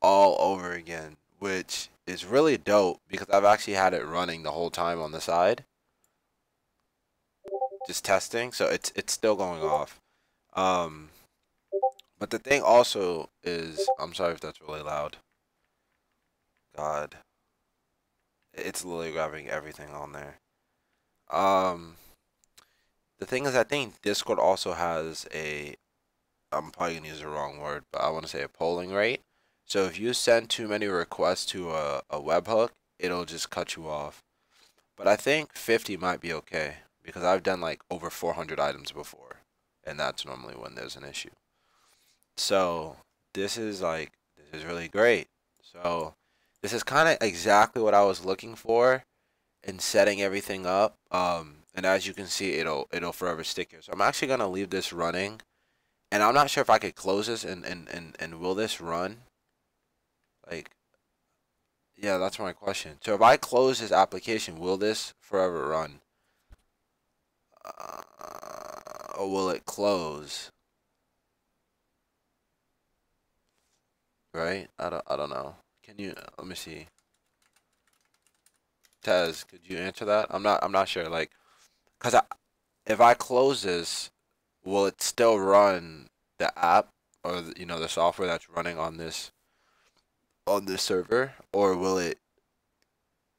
all over again, which is really dope because I've actually had it running the whole time on the side, just testing. So it's still going off. Um, but the thing also is, I'm sorry if that's really loud. God, it's literally grabbing everything on there. Um, the thing is, I think Discord also has a, I'm probably gonna use the wrong word, but I want to say a polling rate. So if you send too many requests to a webhook, it'll just cut you off. But I think 50 might be okay because I've done like over 400 items before, and that's normally when there's an issue. So this is really great. So this is kind of exactly what I was looking for in setting everything up. And as you can see, it'll forever stick here. So I'm actually gonna leave this running, and I'm not sure if I could close this and will this run? Like, yeah, that's my question. So if I close this application, will this forever run? Or will it close? Right? I don't know. Can you let me see. Tez, could you answer that? I'm not sure. Like, cause if I close this, will it still run the app or the software that's running on this server, or will it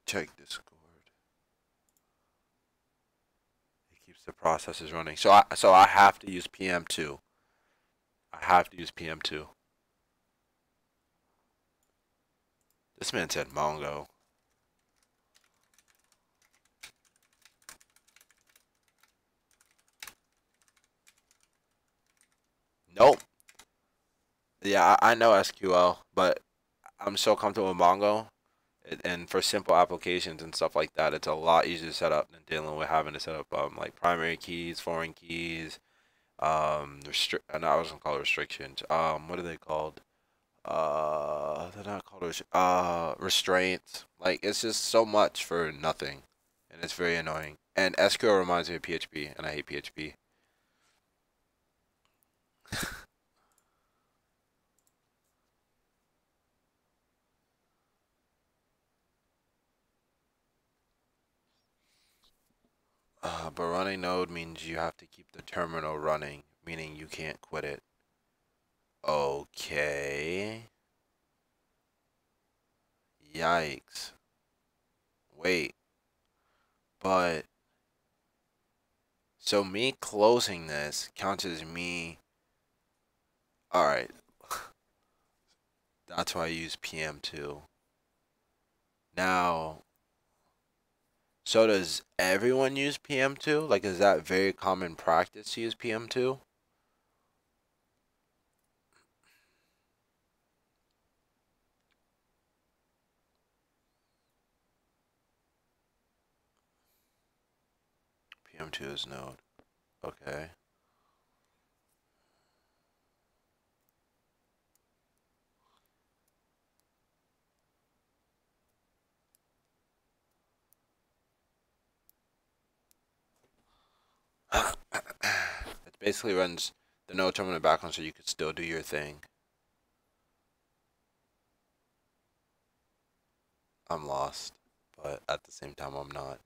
check Discord? It keeps the processes running. So I have to use PM2. I have to use PM2. This man said Mongo. Nope. Yeah, I know SQL, but I'm so comfortable with Mongo. And for simple applications and stuff like that, it's a lot easier to set up than dealing with having to set up like primary keys, foreign keys, restrict. I was gonna call it restrictions. What are they called? they're not called restraints. Like it's just so much for nothing, and it's very annoying. And SQL reminds me of PHP, and I hate PHP. But running node means you have to keep the terminal running, meaning you can't quit it. Okay. Yikes. Wait, but so me closing this counts as me. All right, that's why I use PM2. Now, so does everyone use PM2? Like, is that very common practice to use PM2? PM2 is node. Okay. It basically runs the node terminal in the background so you could still do your thing. I'm lost, but at the same time, I'm not.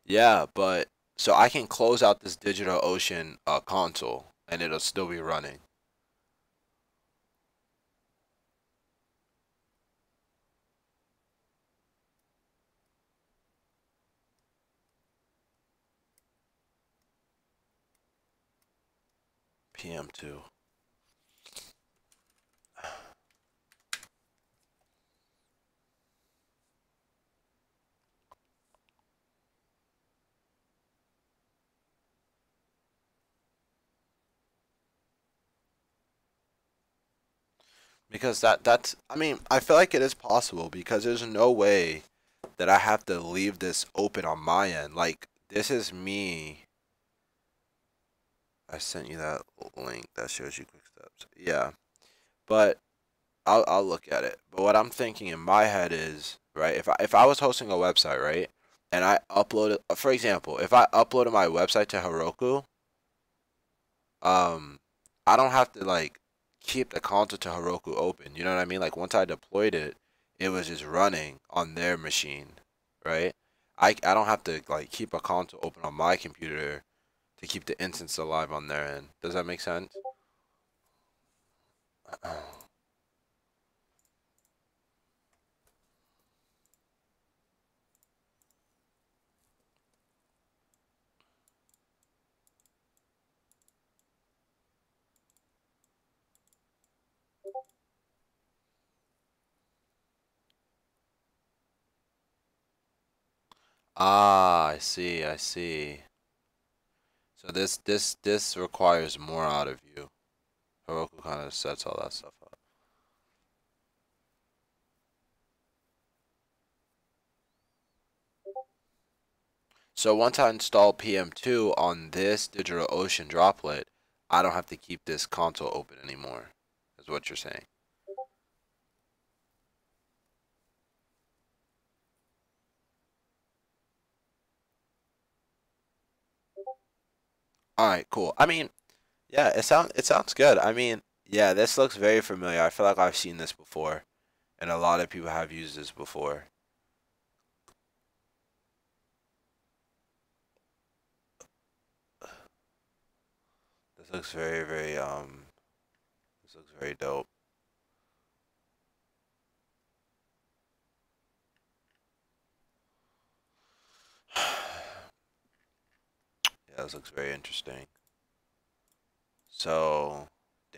Yeah, but so I can close out this DigitalOcean console and it'll still be running. PM2. Because that's I mean, I feel like it is possible because there's no way that I have to leave this open on my end. Like this is me. I sent you that link that shows you quick steps. Yeah. But I'll look at it. But what I'm thinking in my head is, right, if I was hosting a website, right, and I uploaded for example, if I uploaded my website to Heroku, um I don't have to like keep the console to Heroku open. You know what I mean? Like once I deployed it, it was just running on their machine, right? I don't have to like keep a console open on my computer to keep the instance alive on their end. Does that make sense? Ah, I see, I see. So this requires more out of you. Heroku kind of sets all that stuff up. So once I install PM2 on this DigitalOcean droplet, I don't have to keep this console open anymore, is what you're saying. All right, cool. I mean, yeah, it sounds good. I mean, yeah, this looks very familiar. I feel like I've seen this before, and a lot of people have used this before. This looks very. This looks very dope. Yeah, this looks very interesting. So,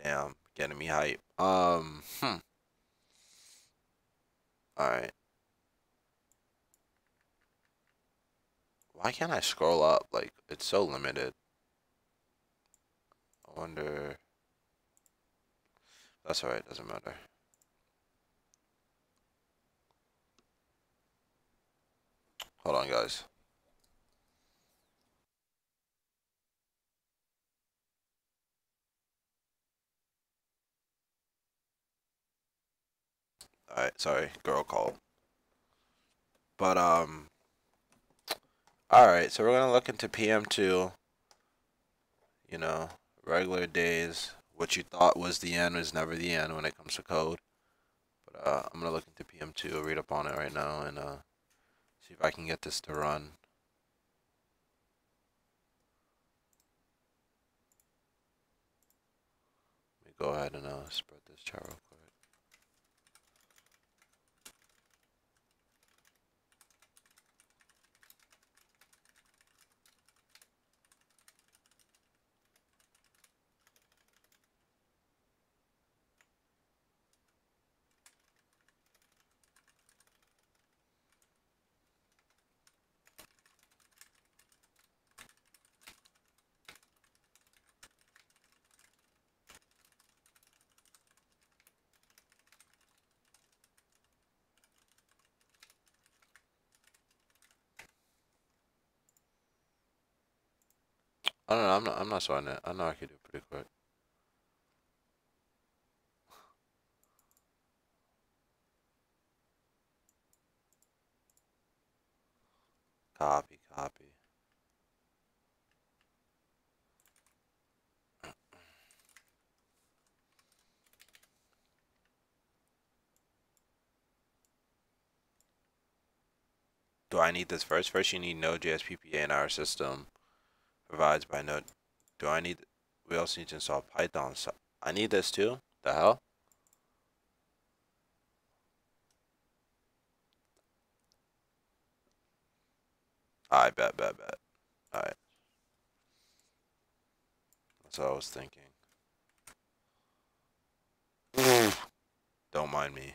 damn, getting me hype. All right. Why can't I scroll up? Like, it's so limited. I wonder. That's alright, doesn't matter. Hold on, guys. Alright, sorry, girl called. But alright, so we're gonna look into PM2, you know, regular days. What you thought was the end is never the end when it comes to code. But I'm gonna look into PM2, read up on it right now, and see if I can get this to run. Let me go ahead and spread this chat real quick. I don't know. I'm not sweating it. I know I could do it pretty quick. Copy, copy. Do I need this first? First, you need Node.js PPA in our system. Provides by Node. Do I need? We also need to install Python. So I need this too. The hell? I bet. All right. That's what I was thinking. Don't mind me.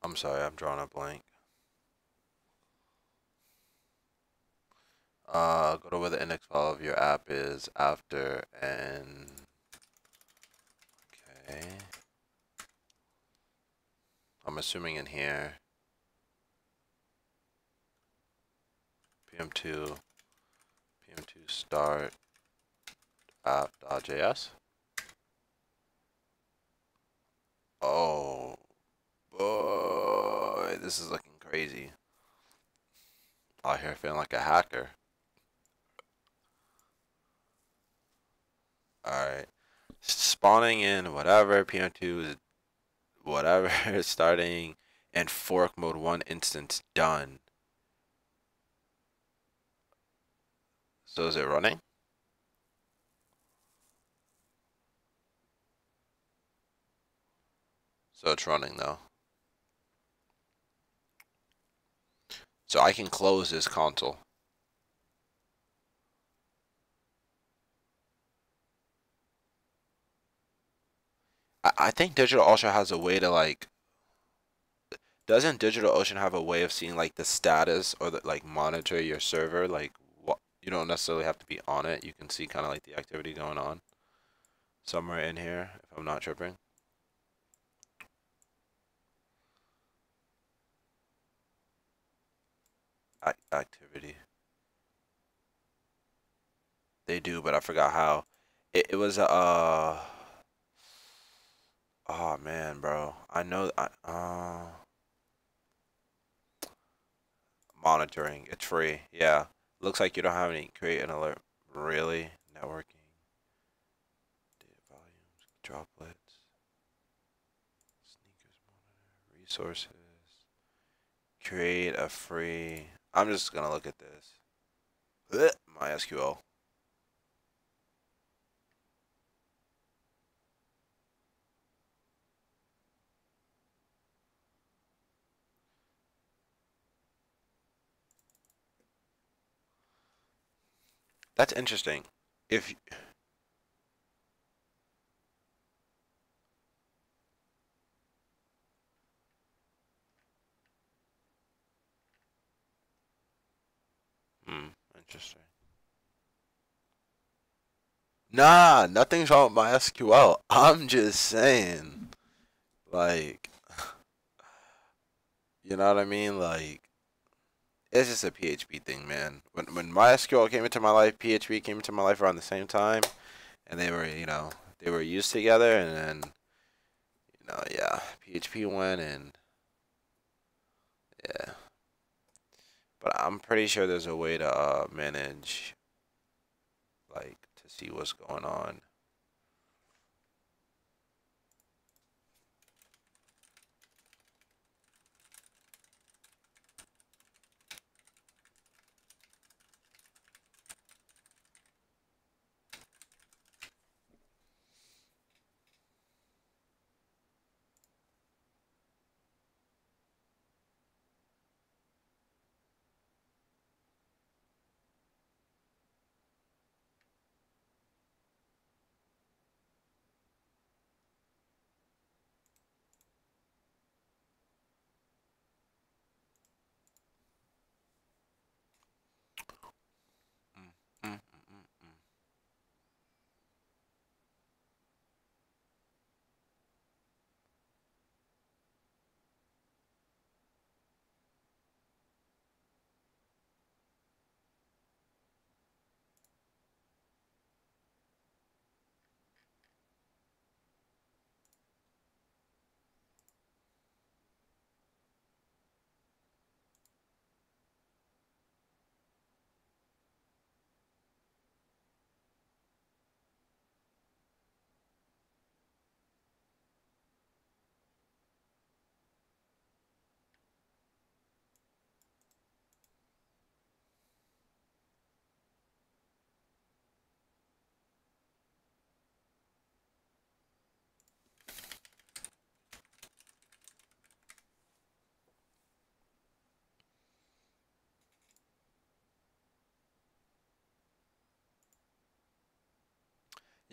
I'm sorry. I'm drawing a blank. Go to where the index file of your app is after and okay. I'm assuming in here. PM2 start app.js. Oh boy, this is looking crazy. Out here feeling like a hacker. Alright. Spawning in whatever PM2 is whatever starting and fork mode 1 instance done. So is it running? So it's running though. So I can close this console. I think DigitalOcean has a way to like. Doesn't DigitalOcean have a way of seeing like the status or the like monitor your server? Like what you don't necessarily have to be on it. You can see kind of like the activity going on somewhere in here if I'm not tripping. Activity. They do, but I forgot how. It was a Oh man, bro. I know. Monitoring. It's free. Yeah. Looks like you don't have any create an alert. Really? Networking. Data volumes. Droplets. Sneakers monitor. Resources. Create a free. I'm just gonna look at this. MySQL. That's interesting. If interesting. Nah, nothing's wrong with MySQL. I'm just saying, like, you know what I mean? Like, it's just a PHP thing, man. When MySQL came into my life, PHP came into my life around the same time, and they were used together, and then yeah, PHP went, and yeah. But I'm pretty sure there's a way to manage, like, to see what's going on. Mm, mm, mm, mm, mm.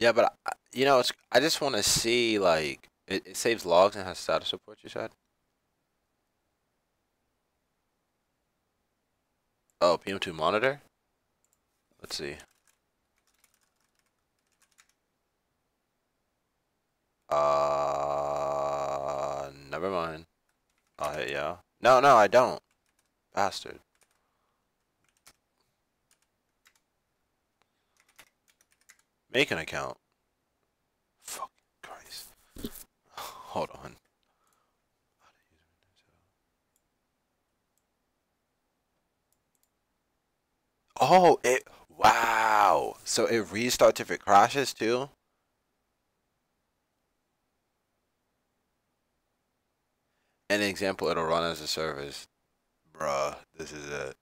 Yeah, but I just want to see like it saves logs and has status report. You said. Oh, PM2 monitor. Let's see. Never mind. Yeah. No, no, I don't. Bastard. Make an account. Fuck Christ. Hold on. Oh, it. Wow. So it restarts if it crashes too. An example, it'll run as a service. Bruh, this is it.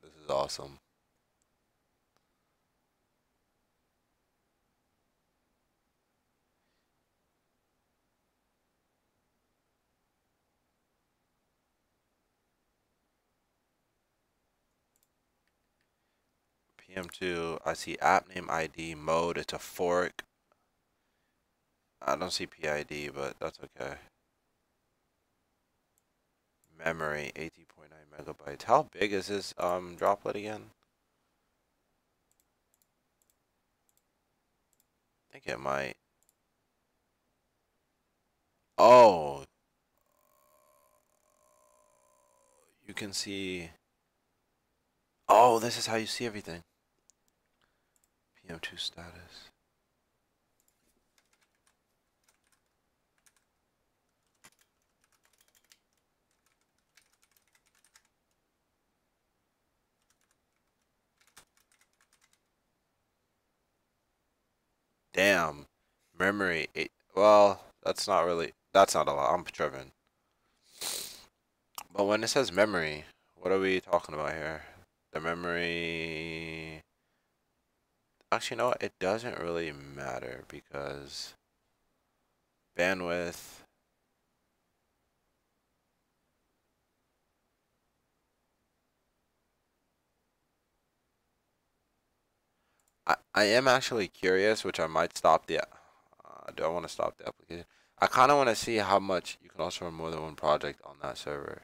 This is awesome. PM2. I see app name ID mode. It's a fork. I don't see PID, but that's okay. Memory 18.9 megabytes. How big is this droplet again? I think it might. Oh, you can see. Oh, this is how you see everything. PM2 status. Damn. Memory. Well, that's not a lot. I'm tripping. But when it says memory, what are we talking about here? The memory. Actually, no, it doesn't really matter because bandwidth. I am actually curious, which I might stop the. Do I want to stop the application? I kind of want to see how much you can also run more than one project on that server.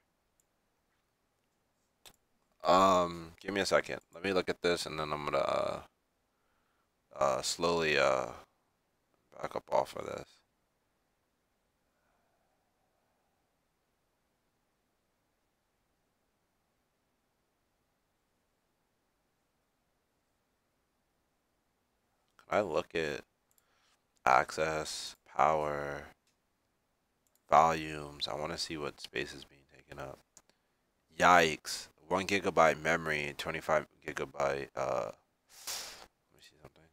Give me a second. Let me look at this, and then I'm gonna slowly back up off of this. Can I look at access, power, volumes? I want to see what space is being taken up. Yikes! 1 GB memory, 25 GB. Let me see something.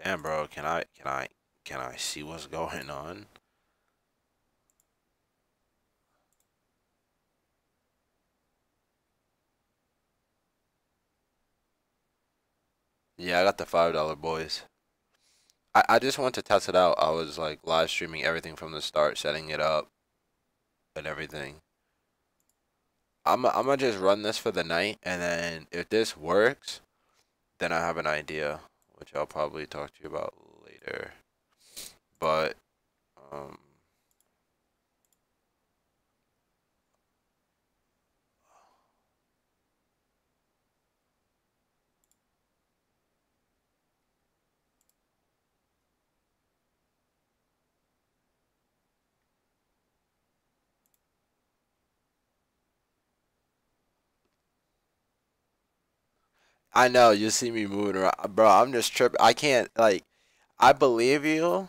Damn, bro. Can I see what's going on? Yeah, I got the $5 boys. I just want to test it out. I was like live streaming everything from the start, setting it up and everything. I'm gonna just run this for the night, and then if this works, then I have an idea, which I'll probably talk to you about later. But um, I know you see me moving around, bro. I'm just tripping. I can't like. I believe you,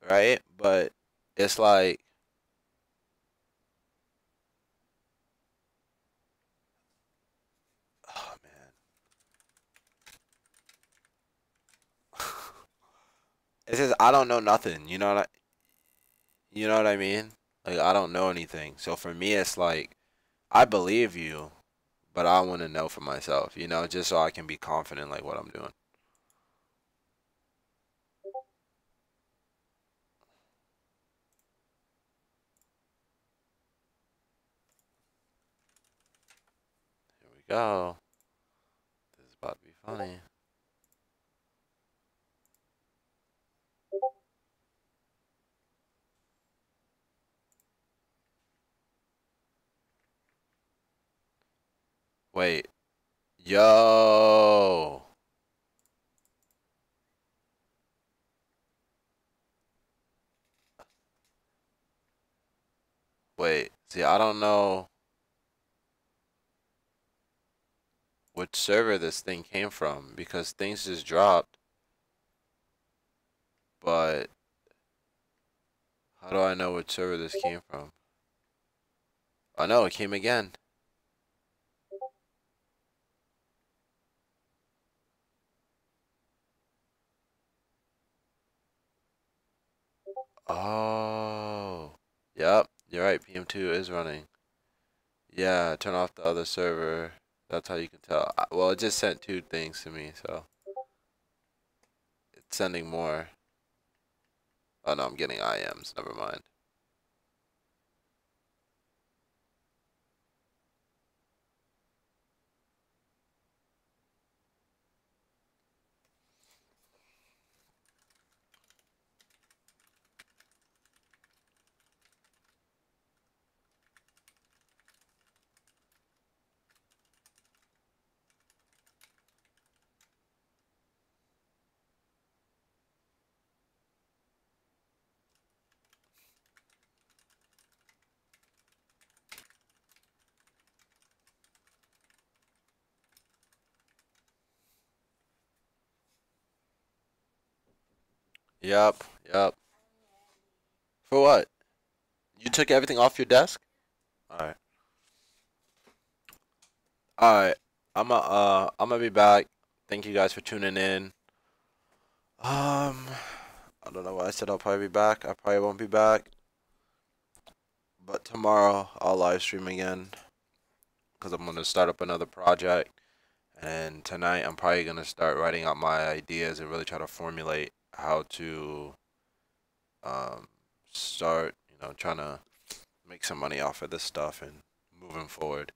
right? But it's like, oh man, it's just I don't know nothing. You know what I mean? Like I don't know anything. So for me, it's like I believe you, but I want to know for myself. Just so I can be confident like what I'm doing. Here we go. This is about to be funny. Wait, yo. Wait, see, I don't know which server this thing came from because things just dropped, but how do I know which server this came from? Oh no, it came again. Oh. Yep, you're right. PM2 is running. Yeah, turn off the other server. That's how you can tell. Well, it just sent two things to me, so it's sending more. Oh no, I'm getting IMs. Never mind. Yep, yep. For what? You took everything off your desk? Alright. Alright. I'm gonna be back. Thank you guys for tuning in. I don't know why I said I'll probably be back. I probably won't be back. But tomorrow I'll live stream again because I'm gonna start up another project. And tonight I'm probably gonna start writing out my ideas and really try to formulate how to um, start, trying to make some money off of this stuff and moving forward.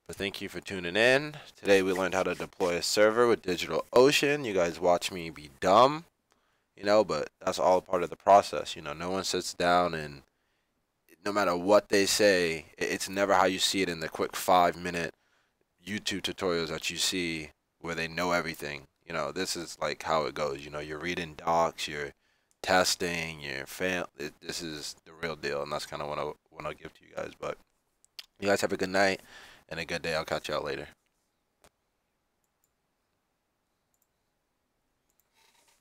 But thank you for tuning in. Today we learned how to deploy a server with DigitalOcean. You guys watch me be dumb, but that's all part of the process. No one sits down and no matter what they say, it's never how you see it in the quick 5 minute YouTube tutorials that you see where they know everything. This is like how it goes. You're reading docs, you're testing, this is the real deal, and that's kind of what I want to give to you guys. But you guys have a good night and a good day. I'll catch y'all later.